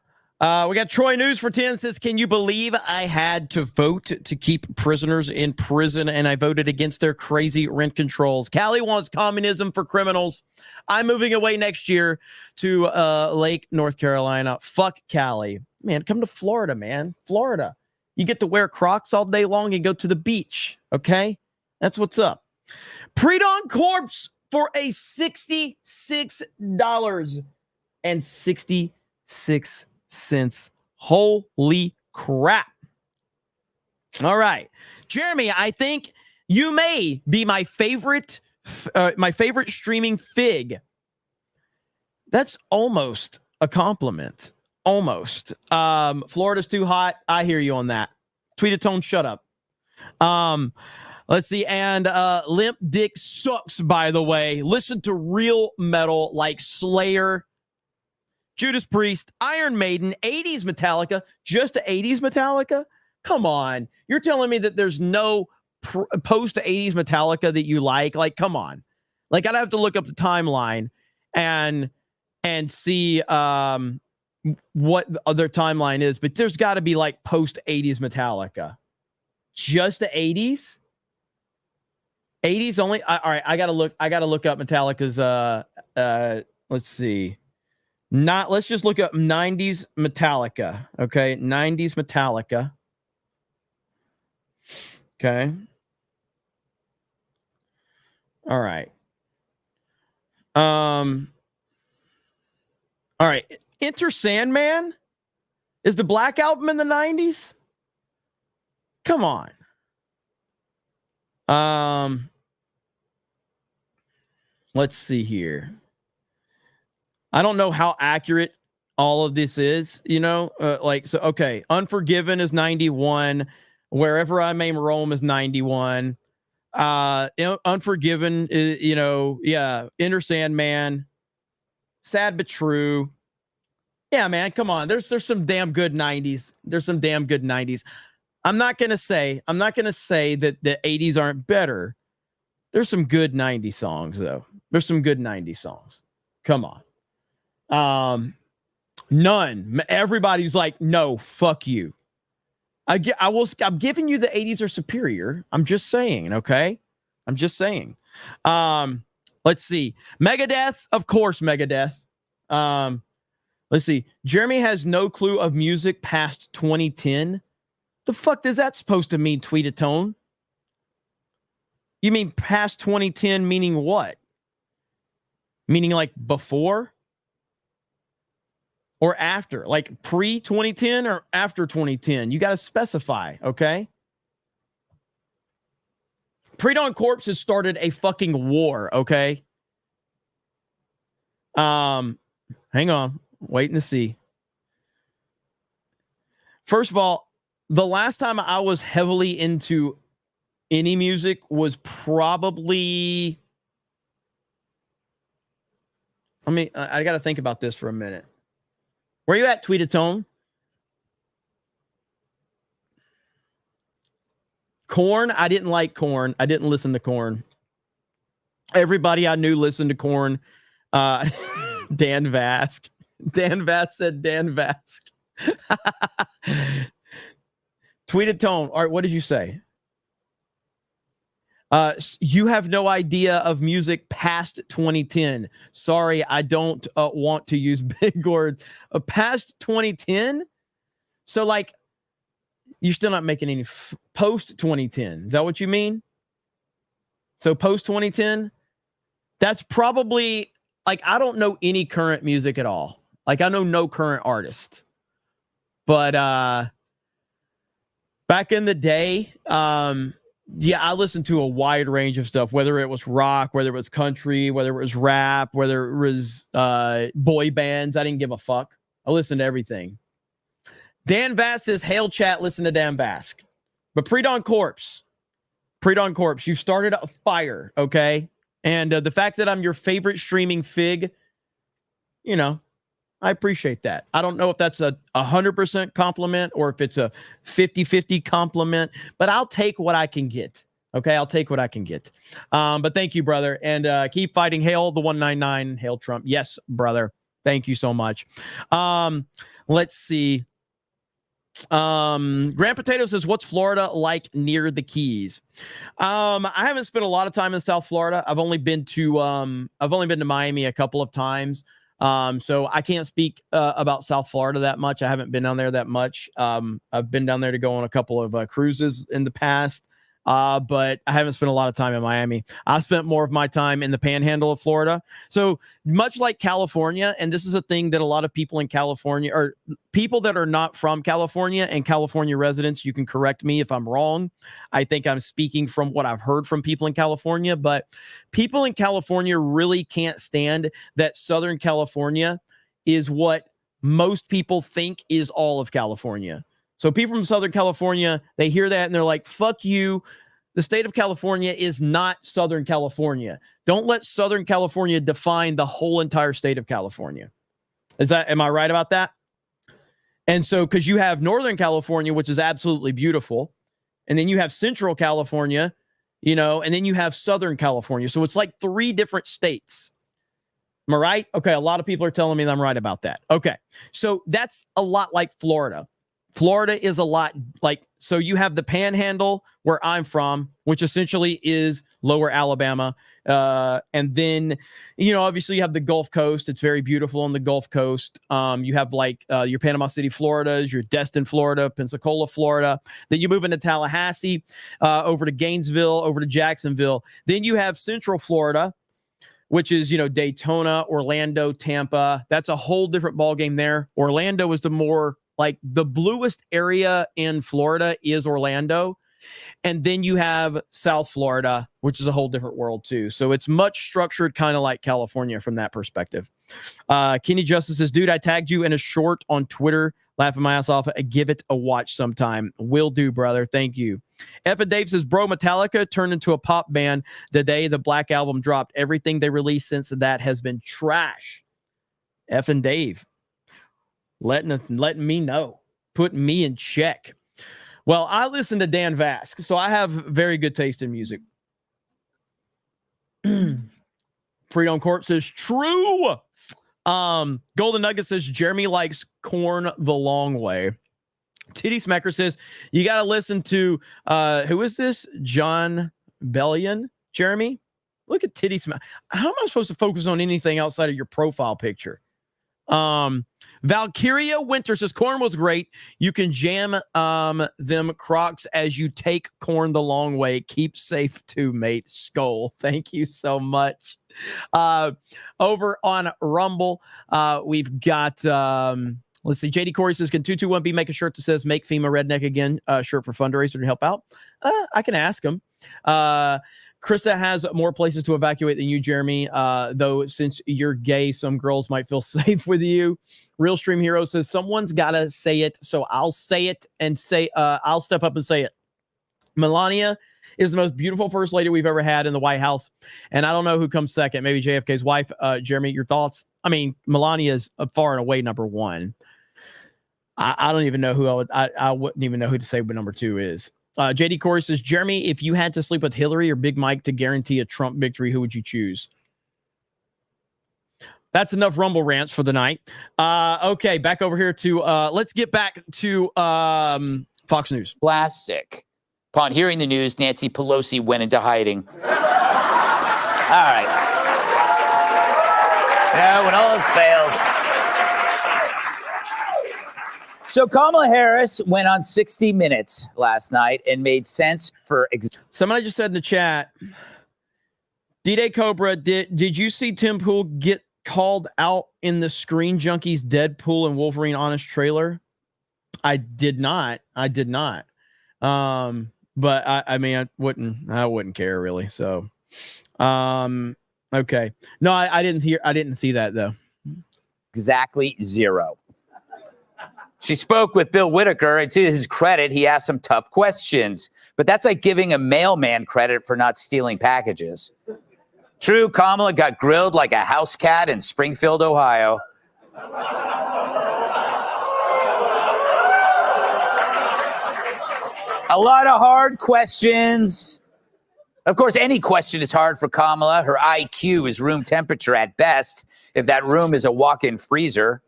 We got Troy News for 10 says, can you believe I had to vote to keep prisoners in prison and I voted against their crazy rent controls? Cali wants communism for criminals. I'm moving away next year to Lake, North Carolina. Fuck Cali. Man, come to Florida, man. Florida. You get to wear Crocs all day long and go to the beach, okay? That's what's up. Pre-dawn corpse for a $66.66. Holy crap. All right. Jeremy, I think you may be my favorite streaming fig. That's almost a compliment. Almost. Florida's too hot. I hear you on that. Tweet a tone, shut up. Let's see. And Limp Dick sucks, by the way. Listen to real metal like Slayer, Judas Priest, Iron Maiden, 80s Metallica, just 80s Metallica? Come on. You're telling me that there's no post 80s Metallica that you like? Like, come on. Like, I'd have to look up the timeline and see what the other timeline is, but there's got to be like post 80s Metallica. Just the 80s? 80s only? All right, I gotta look up Metallica's let's see. Let's just look up 90s Metallica. Okay, 90s Metallica. Okay. All right. All right. Enter Sandman is the Black Album in the 90s? Come on. Let's see here. I don't know how accurate all of this is, okay. Unforgiven is 91. Wherever I May Roam is 91. Unforgiven is, Enter Sandman. Sad but True. Yeah, man, come on. There's some damn good 90s. There's some damn good 90s. I'm not gonna say that the 80s aren't better. There's some good 90s songs, though. There's some good 90s songs. Come on. None. Everybody's like, no, fuck you. I'm giving you the 80s are superior. I'm just saying, okay? I'm just saying. Let's see. Megadeth, of course, Megadeth. Let's see. Jeremy has no clue of music past 2010. The fuck is that supposed to mean, Tweetatone? You mean past 2010 meaning what? Meaning like before? Or after? Like pre-2010 or after 2010? You got to specify, okay? Pre-dawn corpse has started a fucking war, okay? Hang on. Waiting to see. First of all, the last time I was heavily into any music was probably... I got to think about this for a minute. Where you at, Tweetatone? Korn? I didn't like Korn. I didn't listen to Korn. Everybody I knew listened to Korn. Dan Vask. Dan Vask said Dan Vask. Tweetatone. All right, what did you say? You have no idea of music past 2010. Sorry, I don't want to use big words. Past 2010? So, like, you're still not making any post 2010. Is that what you mean? So, post 2010? That's probably, like, I don't know any current music at all. Like, I know no current artist. But back in the day, yeah, I listened to a wide range of stuff, whether it was rock, whether it was country, whether it was rap, whether it was boy bands. I didn't give a fuck. I listened to everything. Dan Vass says, hail chat, listen to Dan Bask. But Pre-Dawn Corpse, you started a fire, okay? And the fact that I'm your favorite streaming fig, you know, I appreciate that. I don't know if that's a 100% compliment or if it's a 50-50 compliment, but I'll take what I can get. Okay, I'll take what I can get. But thank you, brother. And keep fighting. Hail the 199. Hail Trump. Yes, brother. Thank you so much. Let's see. Grand Potato says, what's Florida like near the Keys? I haven't spent a lot of time in South Florida. I've only been to Miami a couple of times. So I can't speak about South Florida that much. I haven't been down there that much. I've been down there to go on a couple of cruises in the past. But I haven't spent a lot of time in Miami. I spent more of my time in the panhandle of Florida. So much like California, and this is a thing that a lot of people in California, or people that are not from California and California residents, you can correct me if I'm wrong. I think I'm speaking from what I've heard from people in California, but people in California really can't stand that Southern California is what most people think is all of California. So people from Southern California, they hear that and they're like, fuck you. The state of California is not Southern California. Don't let Southern California define the whole entire state of California. Am I right about that? And so, because you have Northern California, which is absolutely beautiful, and then you have Central California, you know, and then you have Southern California. So it's like 3 different states. Am I right? Okay, a lot of people are telling me that I'm right about that. Okay, so that's a lot like Florida. Florida is a lot like, so you have the panhandle where I'm from, which essentially is lower Alabama. And then, you know, obviously you have the Gulf Coast. It's very beautiful on the Gulf Coast. You have like your Panama City, Florida, your Destin, Florida, Pensacola, Florida. Then you move into Tallahassee, over to Gainesville, over to Jacksonville. Then you have Central Florida, which is, you know, Daytona, Orlando, Tampa. That's a whole different ballgame there. Orlando is the more, like, the bluest area in Florida is Orlando. And then you have South Florida, which is a whole different world too. So it's much structured, kind of like California from that perspective. Kenny Justice says, dude, I tagged you in a short on Twitter, laughing my ass off. Give it a watch sometime. Will do, brother. Thank you. F and Dave says, bro, Metallica turned into a pop band the day the Black Album dropped. Everything they released since that has been trash. F and Dave. Letting me know, putting me in check. Well, I listen to Dan Vask, so I have very good taste in music. Pre-Dawn Corp says, true. Golden Nugget says, Jeremy likes Corn the Long Way. Titty Smacker says, you got to listen to, who is this? John Bellion, Jeremy? Look at Titty Smacker. How am I supposed to focus on anything outside of your profile picture? Valkyria Winter says, Corn was great. You can jam them Crocs as you take Corn the long way. Keep safe too, mate. Skull. Thank you so much. Over on Rumble, we've got let's see. JD Corey says, can 221B make a shirt that says make FEMA redneck again? Shirt for fundraiser to help out. I can ask him. Krista has more places to evacuate than you, Jeremy. Though since you're gay, some girls might feel safe with you. Real Stream Hero says, someone's got to say it. So I'll say it and say, I'll step up and say it. Melania is the most beautiful first lady we've ever had in the White House. And I don't know who comes second. Maybe JFK's wife. Jeremy, your thoughts? I mean, Melania is far and away number 1. I don't even know who I wouldn't even know who to say what number 2 is. JD Corey says, Jeremy, if you had to sleep with Hillary or Big Mike to guarantee a Trump victory, who would you choose? That's enough Rumble rants for the night. Okay, back over here to, let's get back to Fox News. Plastic. Upon hearing the news, Nancy Pelosi went into hiding. All right. Yeah, when all else fails. So Kamala Harris went on 60 Minutes last night and made sense for... Somebody just said in the chat, D-Day Cobra, did you see Tim Pool get called out in the Screen Junkies Deadpool and Wolverine Honest trailer? I did not. But but I mean, I wouldn't care really. So, okay. No, I didn't see that though. Exactly 0. She spoke with Bill Whitaker, and to his credit, he asked some tough questions. But that's like giving a mailman credit for not stealing packages. True, Kamala got grilled like a house cat in Springfield, Ohio. A lot of hard questions. Of course, any question is hard for Kamala. Her IQ is room temperature at best, if that room is a walk-in freezer.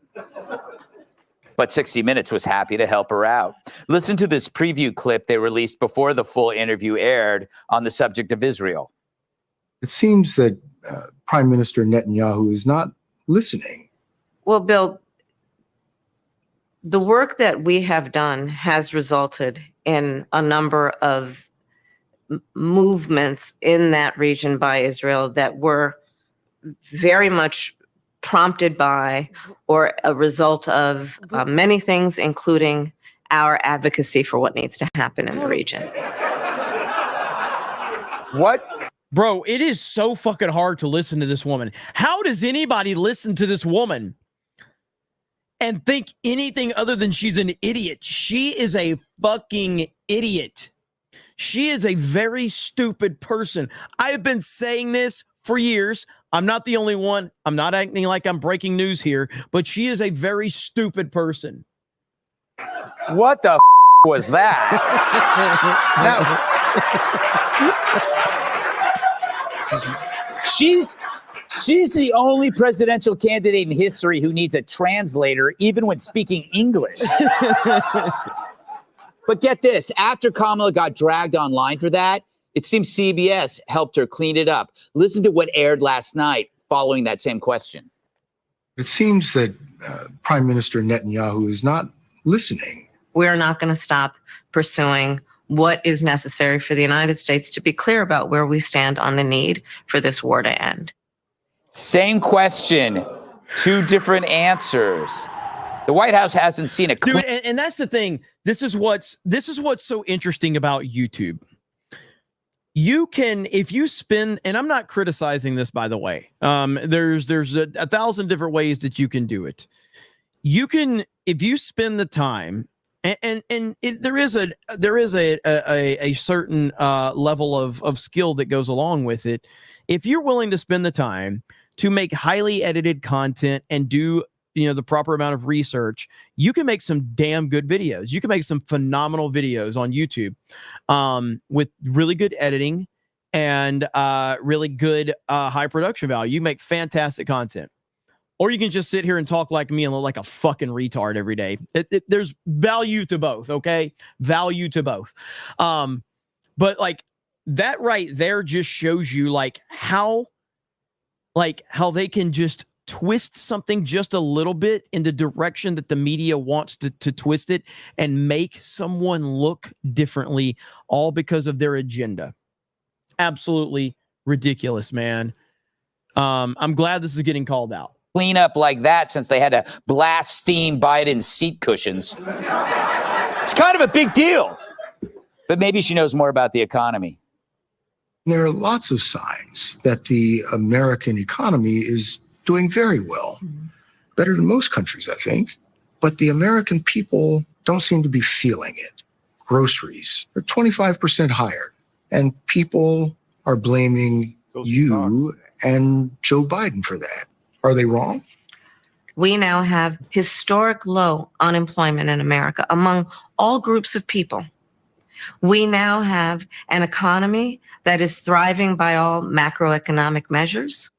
But 60 Minutes was happy to help her out. Listen to this preview clip they released before the full interview aired on the subject of Israel. It seems that Prime Minister Netanyahu is not listening. Well, Bill, the work that we have done has resulted in a number of movements in that region by Israel that were very much prompted by or a result of many things, including our advocacy for what needs to happen in the region. What? Bro, it is so fucking hard to listen to this woman. How does anybody listen to this woman and think anything other than she's an idiot? She is a fucking idiot. She is a very stupid person. I have been saying this for years. I'm not the only one. I'm not acting like I'm breaking news here, but she is a very stupid person. What the was that? She's the only presidential candidate in history who needs a translator, even when speaking English. But get this, after Kamala got dragged online for that, it seems CBS helped her clean it up. Listen to what aired last night following that same question. It seems that Prime Minister Netanyahu is not listening. We're not going to stop pursuing what is necessary for the United States to be clear about where we stand on the need for this war to end. Same question, 2 different answers. The White House hasn't seen a dude, and that's the thing. This is what's so interesting about YouTube. You can, if you spin, and I'm not criticizing this, by the way. There's a 1,000 different ways that you can do it. You can, if you spend the time, and there is a certain level of skill that goes along with it. If you're willing to spend the time to make highly edited content and do the proper amount of research, you can make some damn good videos. You can make some phenomenal videos on YouTube with really good editing and really good high production value. You make fantastic content. Or you can just sit here and talk like me and look like a fucking retard every day. There's value to both, okay? Value to both. But like that right there just shows you how they can just twist something just a little bit in the direction that the media wants to twist it and make someone look differently, all because of their agenda. Absolutely ridiculous, man. I'm glad this is getting called out. Clean up like that since they had to blast steam Biden's seat cushions. It's kind of a big deal. But maybe she knows more about the economy. There are lots of signs that the American economy is doing very well, better than most countries, I think. But the American people don't seem to be feeling it. Groceries are 25% higher, and people are blaming you and Joe Biden for that. Are they wrong? We now have historic low unemployment in America among all groups of people. We now have an economy that is thriving by all macroeconomic measures.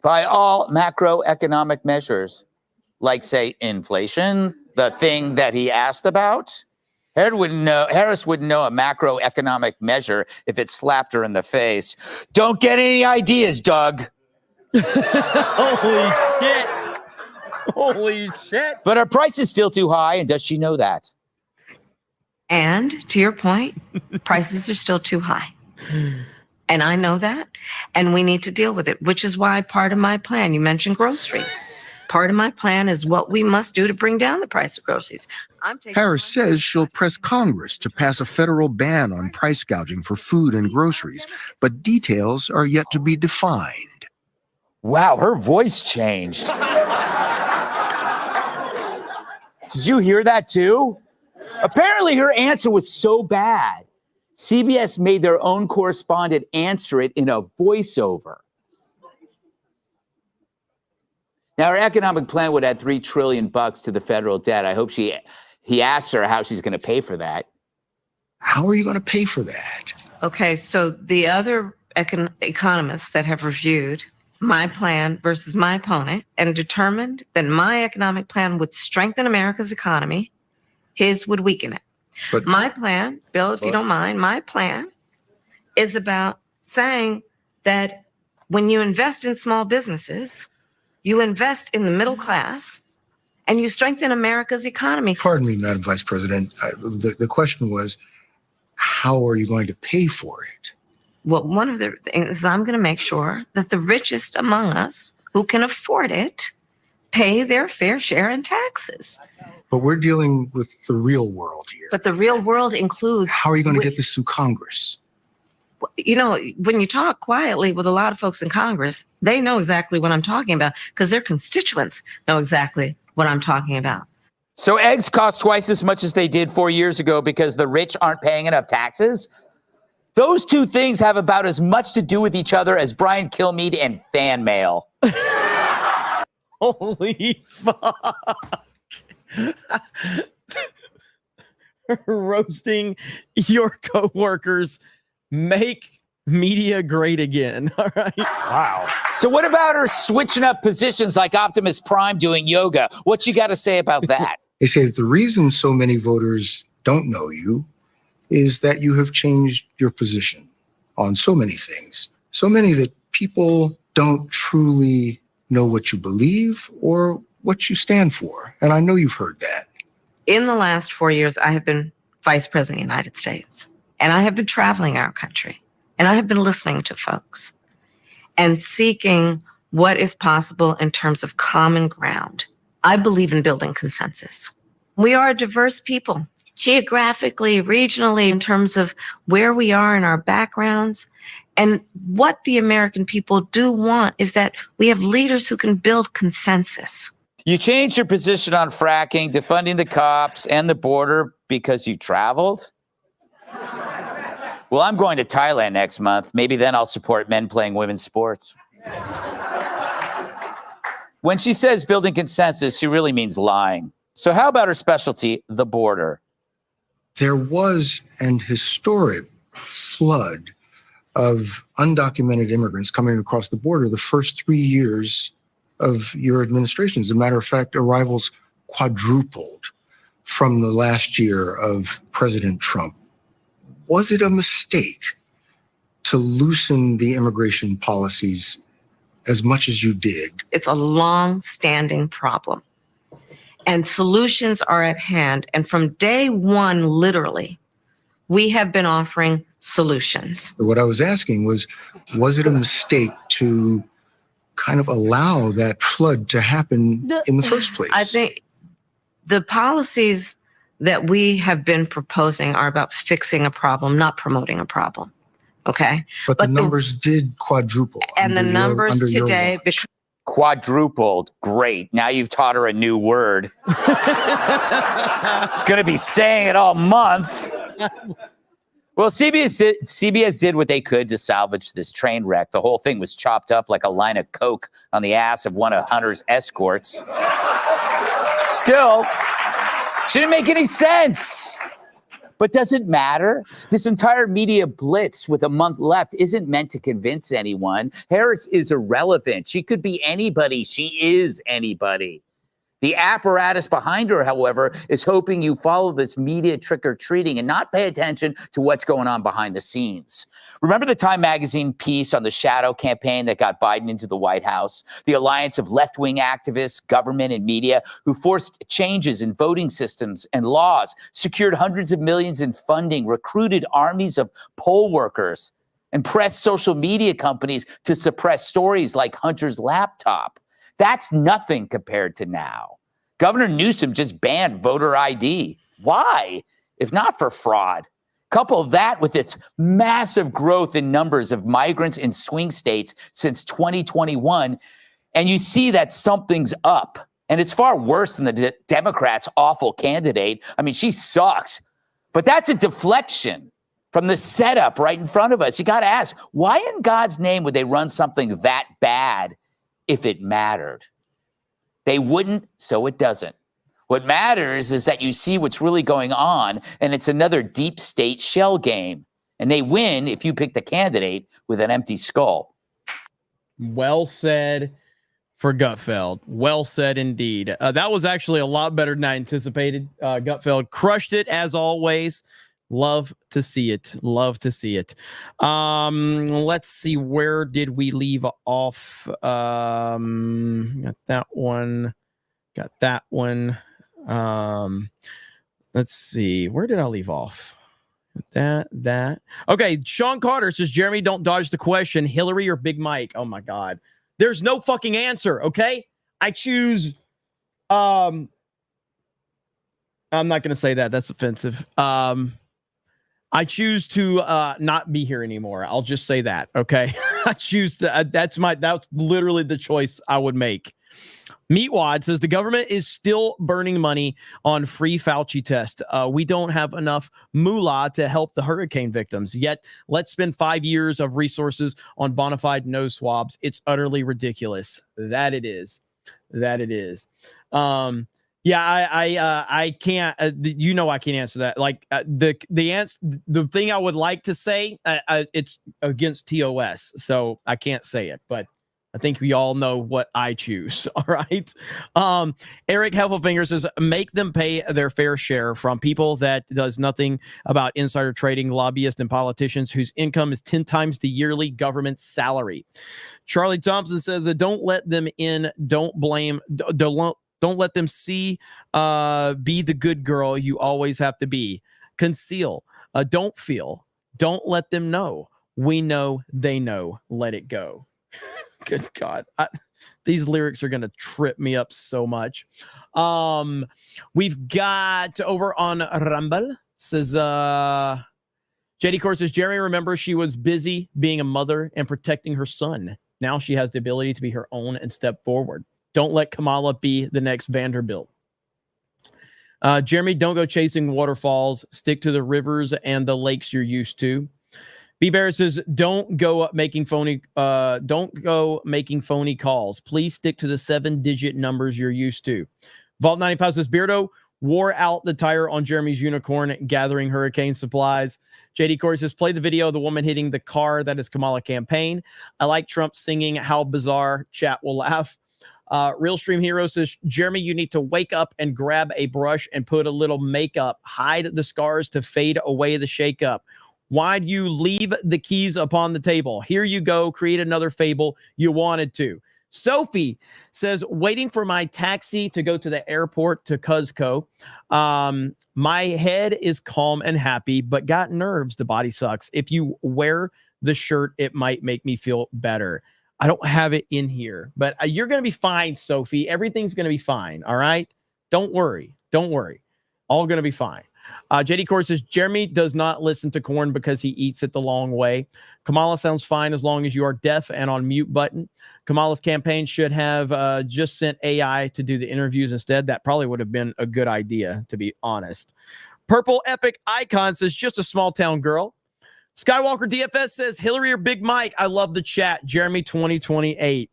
By all macroeconomic measures, like, say, inflation, the thing that he asked about. Harris wouldn't know a macroeconomic measure if it slapped her in the face. Don't get any ideas, Doug. Holy shit. Holy shit. But our price is still too high, and does she know that? And to your point, prices are still too high. And I know that, and we need to deal with it, which is why part of my plan, you mentioned groceries. Part of my plan is what we must do to bring down the price of groceries. Harris says she'll press Congress to pass a federal ban on price gouging for food and groceries, but details are yet to be defined. Wow, her voice changed. Did you hear that too? Apparently her answer was so bad, CBS made their own correspondent answer it in a voiceover. Now, her economic plan would add $3 trillion to the federal debt. I hope he asks her how she's going to pay for that. How are you going to pay for that? Okay, so the other economists that have reviewed my plan versus my opponent and determined that my economic plan would strengthen America's economy, his would weaken it. But my plan, Bill, if you don't mind, my plan is about saying that when you invest in small businesses, you invest in the middle class, and you strengthen America's economy. Pardon me, Madam Vice President. The question was, how are you going to pay for it? Well, one of the things is I'm going to make sure that the richest among us who can afford it pay their fair share in taxes. But we're dealing with the real world here. But the real world includes... How are you going to get this through Congress? You know, when you talk quietly with a lot of folks in Congress, they know exactly what I'm talking about because their constituents know exactly what I'm talking about. So eggs cost twice as much as they did 4 years ago because the rich aren't paying enough taxes? Those two things have about as much to do with each other as Brian Kilmeade and fan mail. Holy fuck. Roasting your coworkers. Make media great again. All right. Wow. So what about her switching up positions like Optimus Prime doing yoga? What you got to say about that? They say that the reason so many voters don't know you is that you have changed your position on so many things. So many that people don't truly know what you believe or what you stand for. And I know you've heard that. In the last 4 years, I have been Vice President of the United States. And I have been traveling our country. And I have been listening to folks and seeking what is possible in terms of common ground. I believe in building consensus. We are a diverse people, geographically, regionally, in terms of where we are in our backgrounds. And what the American people do want is that we have leaders who can build consensus. You changed your position on fracking, defunding the cops and the border because you traveled? Well, I'm going to Thailand next month. Maybe then I'll support men playing women's sports. When she says building consensus, she really means lying. So how about her specialty, the border? There was an historic flood of undocumented immigrants coming across the border the first 3 years of your administration. As a matter of fact, arrivals quadrupled from the last year of President Trump. Was it a mistake to loosen the immigration policies as much as you did? It's a long-standing problem. And solutions are at hand. And from day one, literally, we have been offering solutions. What I was asking was it a mistake to kind of allow that flood to happen in the first place? I think the policies that we have been proposing are about fixing a problem, not promoting a problem. Okay? But the numbers did quadruple. And the numbers today... Quadrupled. Great. Now you've taught her a new word. It's going to be saying it all month. Well, CBS did what they could to salvage this train wreck. The whole thing was chopped up like a line of coke on the ass of one of Hunter's escorts. Still, shouldn't make any sense. But does it matter? This entire media blitz with a month left isn't meant to convince anyone. Harris is irrelevant. She could be anybody. She is anybody. The apparatus behind her, however, is hoping you follow this media trick-or-treating and not pay attention to what's going on behind the scenes. Remember the Time magazine piece on the shadow campaign that got Biden into the White House? The alliance of left-wing activists, government, and media who forced changes in voting systems and laws, secured hundreds of millions in funding, recruited armies of poll workers, and pressed social media companies to suppress stories like Hunter's laptop. That's nothing compared to now. Governor Newsom just banned voter ID. Why? If not for fraud. Couple that with its massive growth in numbers of migrants in swing states since 2021, and you see that something's up. And it's far worse than the Democrats' awful candidate. I mean, she sucks. But that's a deflection from the setup right in front of us. You got to ask, why in God's name would they run something that bad if it mattered? They wouldn't, so it doesn't. What matters is that you see what's really going on, and it's another deep state shell game. And they win if you pick the candidate with an empty skull. Well said for Gutfeld. Well said indeed. That was actually a lot better than I anticipated. Gutfeld crushed it as always. Love to see it. Love to see it. Let's see. Where did we leave off? Got that one. Got that one. Let's see. Where did I leave off? That. Okay. Sean Carter says, Jeremy, don't dodge the question. Hillary or Big Mike? Oh my God. There's no fucking answer. Okay. I choose. I'm not going to say that. That's offensive. I choose to not be here anymore. I'll just say that. Okay. I choose to, that's literally the choice I would make. Meatwad says the government is still burning money on free Fauci test. We don't have enough moolah to help the hurricane victims. Yet, let's spend 5 years of resources on bona fide nose swabs. It's utterly ridiculous. That it is. That it is. Yeah, I can't. I can't answer that. Like the thing I would like to say, it's against TOS, so I can't say it. But I think we all know what I choose. All right. Eric Heffelfinger says, make them pay their fair share from people that does nothing about insider trading, lobbyists, and politicians whose income is 10 times the yearly government salary. Charlie Thompson says, don't let them in. Don't blame. Don't let them see. Be the good girl you always have to be. Conceal. Don't feel. Don't let them know. We know they know. Let it go. Good God. These lyrics are going to trip me up so much. We've got over on Rumble says, JD Core says, Jeremy, remember she was busy being a mother and protecting her son. Now she has the ability to be her own and step forward. Don't let Kamala be the next Vanderbilt. Jeremy, don't go chasing waterfalls. Stick to the rivers and the lakes you're used to. B Bear says, don't go making phony calls. Please stick to the 7-digit numbers you're used to. Vault 95 says, Beardo wore out the tire on Jeremy's unicorn gathering hurricane supplies. JD Corey says, play the video of the woman hitting the car that is Kamala campaign. I like Trump singing How Bizarre. Chat will laugh. Real Stream Hero says, Jeremy, you need to wake up and grab a brush and put a little makeup. Hide the scars to fade away the shakeup. Why do you leave the keys upon the table? Here you go. Create another fable. You wanted to. Sophie says, waiting for my taxi to go to the airport to Cuzco. My head is calm and happy, but got nerves. The body sucks. If you wear the shirt, it might make me feel better. I don't have it in here, but you're going to be fine, Sophie. Everything's going to be fine. All right. Don't worry. Don't worry. All going to be fine. JD Core says, Jeremy does not listen to corn because he eats it the long way. Kamala sounds fine as long as you are deaf and on mute button. Kamala's campaign should have just sent AI to do the interviews instead. That probably would have been a good idea, to be honest. Purple Epic Icon says, just a small town girl. Skywalker DFS says, Hillary or Big Mike? I love the chat. Jeremy 2028.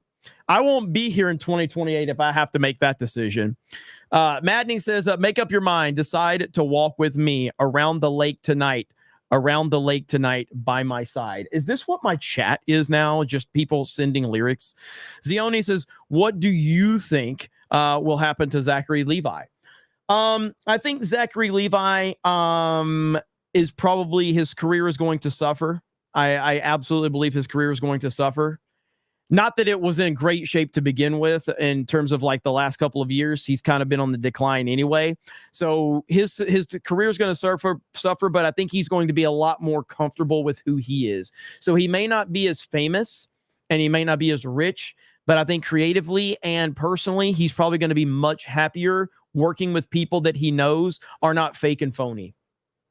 I won't be here in 2028 if I have to make that decision. Maddening says, make up your mind. Decide to walk with me around the lake tonight. Around the lake tonight by my side. Is this what my chat is now? Just people sending lyrics. Zioni says, what do you think will happen to Zachary Levi? I think Zachary Levi is probably, his career is going to suffer. I absolutely believe his career is going to suffer. Not that it was in great shape to begin with in terms of like the last couple of years. He's kind of been on the decline anyway. So his career is going to suffer, but I think he's going to be a lot more comfortable with who he is. So he may not be as famous and he may not be as rich, but I think creatively and personally, he's probably going to be much happier working with people that he knows are not fake and phony.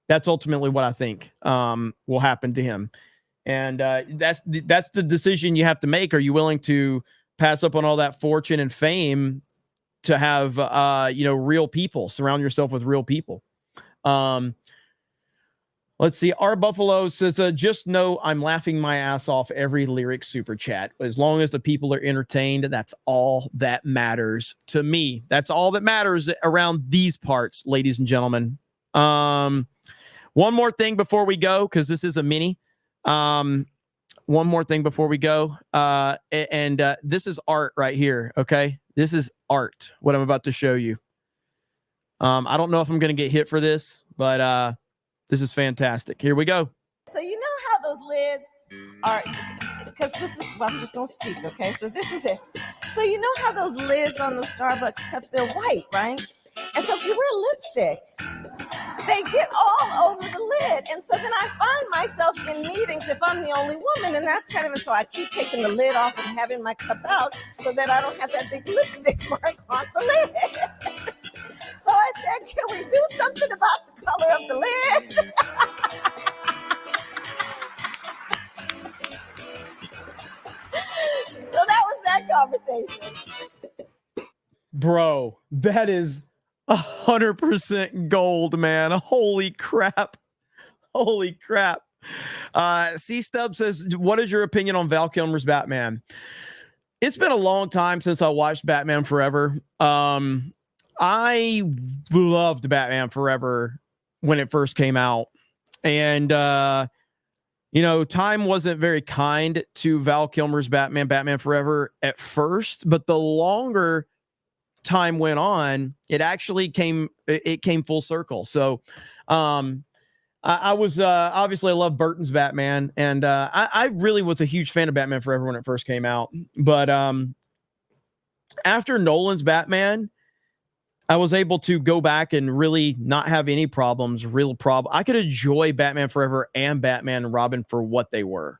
That's ultimately what I think will happen to him. And that's the decision you have to make. Are you willing to pass up on all that fortune and fame to have, real people, surround yourself with real people? Let's see. R Buffalo says, just know I'm laughing my ass off every lyric super chat. As long as the people are entertained, that's all that matters to me. That's all that matters around these parts, ladies and gentlemen. One more thing before we go, because this is a mini. One more thing before we go. This is art right here. Okay. This is art. What I'm about to show you. I don't know if I'm going to get hit for this, but this is fantastic. Here we go. So you know how those lids are, because this is, well, I'm just going to speak, okay? So this is it. So you know how those lids on the Starbucks cups, they're white, right? And so if you wear lipstick, they get all over the lid. And so then I find myself in meetings if I'm the only woman, and that's kind of, and so I keep taking the lid off and having my cup out so that I don't have that big lipstick mark on the lid. So I said, can we do something about the color of the lid? So that was that conversation. Bro, that is 100% gold, man. Holy crap. Holy crap. C-Stub says, what is your opinion on Val Kilmer's Batman? It's been a long time since I watched Batman Forever. I loved Batman Forever when it first came out. And, time wasn't very kind to Val Kilmer's Batman Forever at first, but the longer time went on, it actually came full circle. So, I was, obviously I love Burton's Batman, and, I really was a huge fan of Batman Forever when it first came out. But, after Nolan's Batman, I was able to go back and really not have any problems, I could enjoy Batman Forever and Batman and Robin for what they were.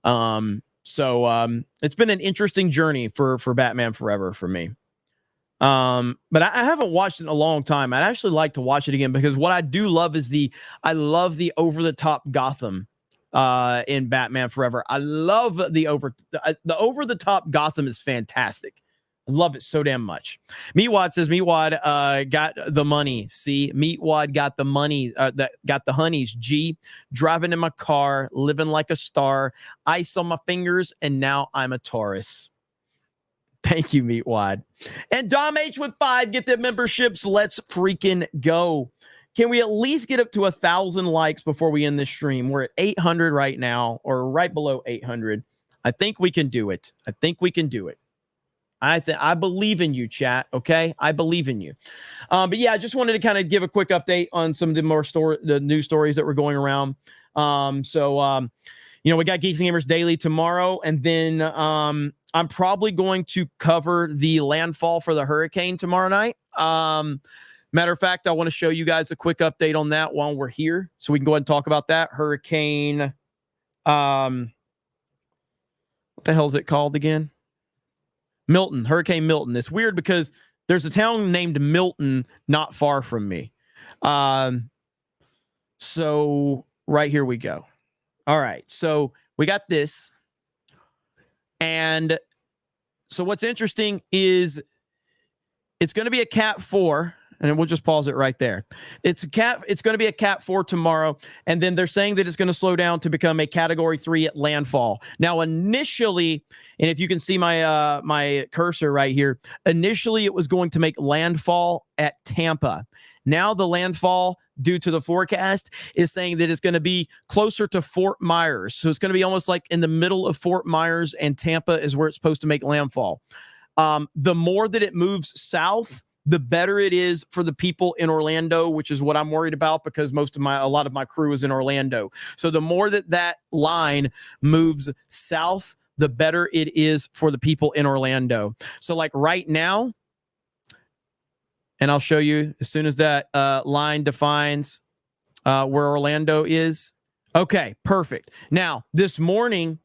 So it's been an interesting journey for Batman Forever for me. But I haven't watched it in a long time. I'd actually like to watch it again, because what I do love is I love the over-the-top Gotham in Batman Forever. I love the over-the-top Gotham is fantastic. I love it so damn much. Meatwad says, Meatwad got the money. See, Meatwad got the money, got the honeys. G, driving in my car, living like a star, ice on my fingers, and now I'm a Taurus. Thank you, Meatwad. And Dom H with 5, get the memberships. Let's freaking go. Can we at least get up to 1,000 likes before we end this stream? We're at 800 right now, or right below 800. I think we can do it. I believe in you, chat. Okay, I believe in you. But yeah, I just wanted to kind of give a quick update on some of the news stories that were going around. We got Geeks and Gamers Daily tomorrow, and then I'm probably going to cover the landfall for the hurricane tomorrow night. Matter of fact, I want to show you guys a quick update on that while we're here, so we can go ahead and talk about that hurricane. What the hell is it called again? Milton, Hurricane Milton. It's weird because there's a town named Milton not far from me. So right here we go. All right. So we got this. And so what's interesting is it's going to be a Cat 4. And we'll just pause it right there. It's going to be a Cat 4 tomorrow. And then they're saying that it's going to slow down to become a Category 3 at landfall. Now, initially, and if you can see my my cursor right here, initially it was going to make landfall at Tampa. Now the landfall, due to the forecast, is saying that it's going to be closer to Fort Myers. So it's going to be almost like in the middle of Fort Myers, and Tampa is where it's supposed to make landfall. The more that it moves south, the better it is for the people in Orlando, which is what I'm worried about, because a lot of my crew is in Orlando. So the more that line moves south, the better it is for the people in Orlando. So like right now, and I'll show you as soon as that line defines where Orlando is. Okay, perfect. Now, this morning,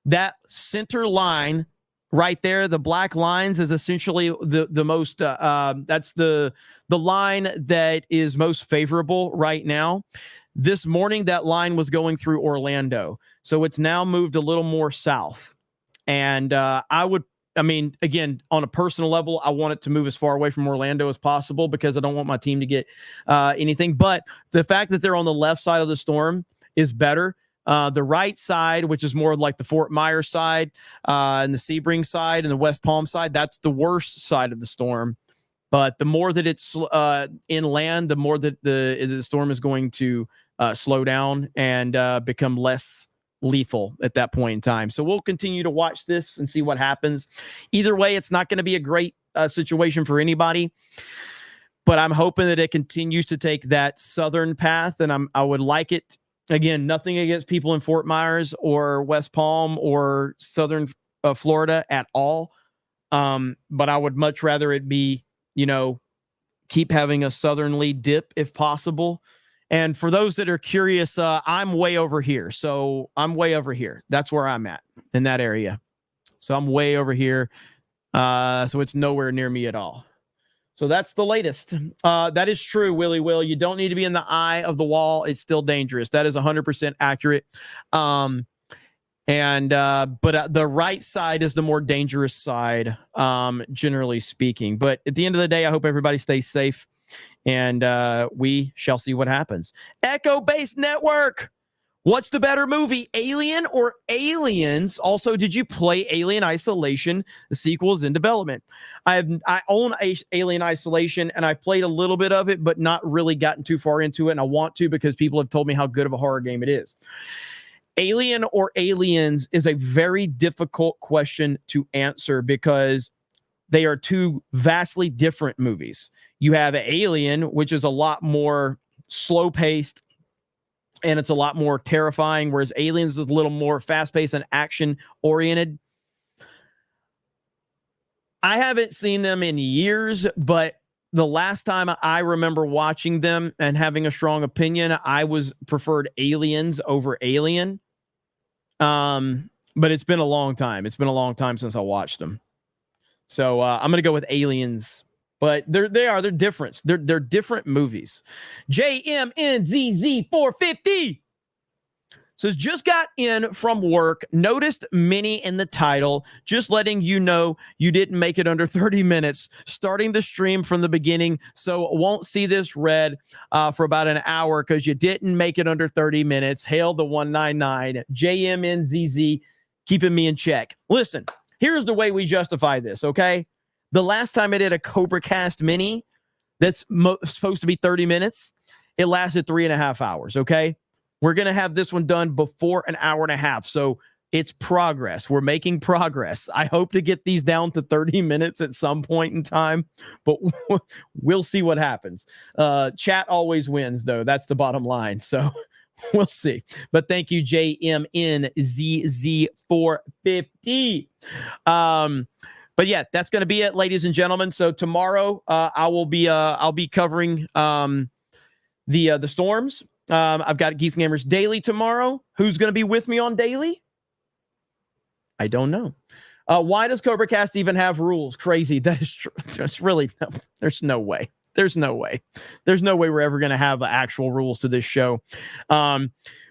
that center line right there, the black lines is essentially the most that's the line that is most favorable right now. This morning, that line was going through Orlando, so it's now moved a little more south. And I mean, again, on a personal level, I want it to move as far away from Orlando as possible because I don't want my team to get anything. But the fact that they're on the left side of the storm is better. The right side, which is more like the Fort Myers side and the Sebring side and the West Palm side, that's the worst side of the storm. But the more that it's inland, the more that the storm is going to slow down and become less lethal at that point in time. So we'll continue to watch this and see what happens. Either way, it's not going to be a great situation for anybody. But I'm hoping that it continues to take that southern path, and I would like it. Again, nothing against people in Fort Myers or West Palm or southern Florida at all. But I would much rather it be, keep having a southerly dip if possible. And for those that are curious, I'm way over here. So I'm way over here. That's where I'm at in that area. So I'm way over here. So it's nowhere near me at all. So that's the latest. That is true, Willie Will. You don't need to be in the eye of the wall. It's still dangerous. That is 100% accurate. But the right side is the more dangerous side, generally speaking. But at the end of the day, I hope everybody stays safe, and we shall see what happens. Echo Base Network. What's the better movie, Alien or Aliens? Also, did you play Alien Isolation? The sequel is in development. I own Alien Isolation, and I played a little bit of it, but not really gotten too far into it, and I want to because people have told me how good of a horror game it is. Alien or Aliens is a very difficult question to answer because they are two vastly different movies. You have Alien, which is a lot more slow-paced, and it's a lot more terrifying, whereas Aliens is a little more fast-paced and action-oriented. I haven't seen them in years, but the last time I remember watching them and having a strong opinion, I preferred Aliens over Alien. But it's been a long time. It's been a long time since I watched them. So I'm going to go with Aliens. But they're different. They're different movies. JMNZZ450 says, just got in from work, noticed Mini in the title, just letting you know you didn't make it under 30 minutes, starting the stream from the beginning, so won't see this read for about an hour because you didn't make it under 30 minutes. Hail the 199. JMNZZ, keeping me in check. Listen, here's the way we justify this, okay? The last time I did a CobraCast Mini that's supposed to be 30 minutes, it lasted 3.5 hours, okay? We're going to have this one done before an hour and a half. So it's progress. We're making progress. I hope to get these down to 30 minutes at some point in time, but we'll see what happens. Chat always wins, though. That's the bottom line. So we'll see. But thank you, JMNZZ450. But yeah, that's going to be it, ladies and gentlemen. So tomorrow, I'll be covering the storms. I've got Geeks and Gamers Daily tomorrow. Who's going to be with me on Daily? I don't know. Why does CobraCast even have rules? Crazy. That is true. There's really there's no way. There's no way we're ever going to have actual rules to this show.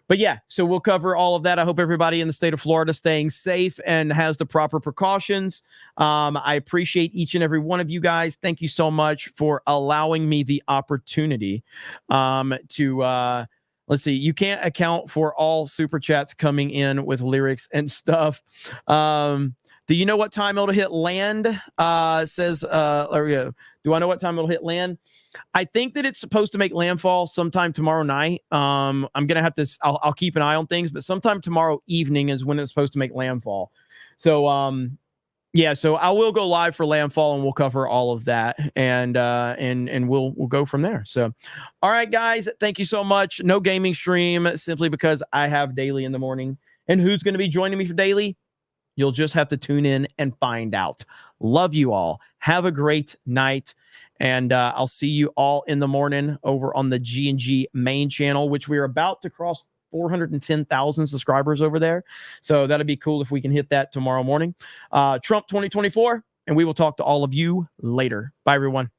But yeah, so we'll cover all of that. I hope everybody in the state of Florida staying safe and has the proper precautions. I appreciate each and every one of you guys. Thank you so much for allowing me the opportunity to let's see. You can't account for all super chats coming in with lyrics and stuff. Do you know what time it'll hit land? Says, do I know what time it'll hit land? I think that it's supposed to make landfall sometime tomorrow night. I'm going to have to, I'll keep an eye on things, but sometime tomorrow evening is when it's supposed to make landfall. So, yeah, so I will go live for landfall and we'll cover all of that and we'll go from there. So, all right, guys, thank you so much. No gaming stream simply because I have Daily in the morning. And who's going to be joining me for Daily? You'll just have to tune in and find out. Love you all. Have a great night. And I'll see you all in the morning over on the G&G main channel, which we're about to cross 410,000 subscribers over there. So that'd be cool if we can hit that tomorrow morning. Trump 2024, and we will talk to all of you later. Bye, everyone.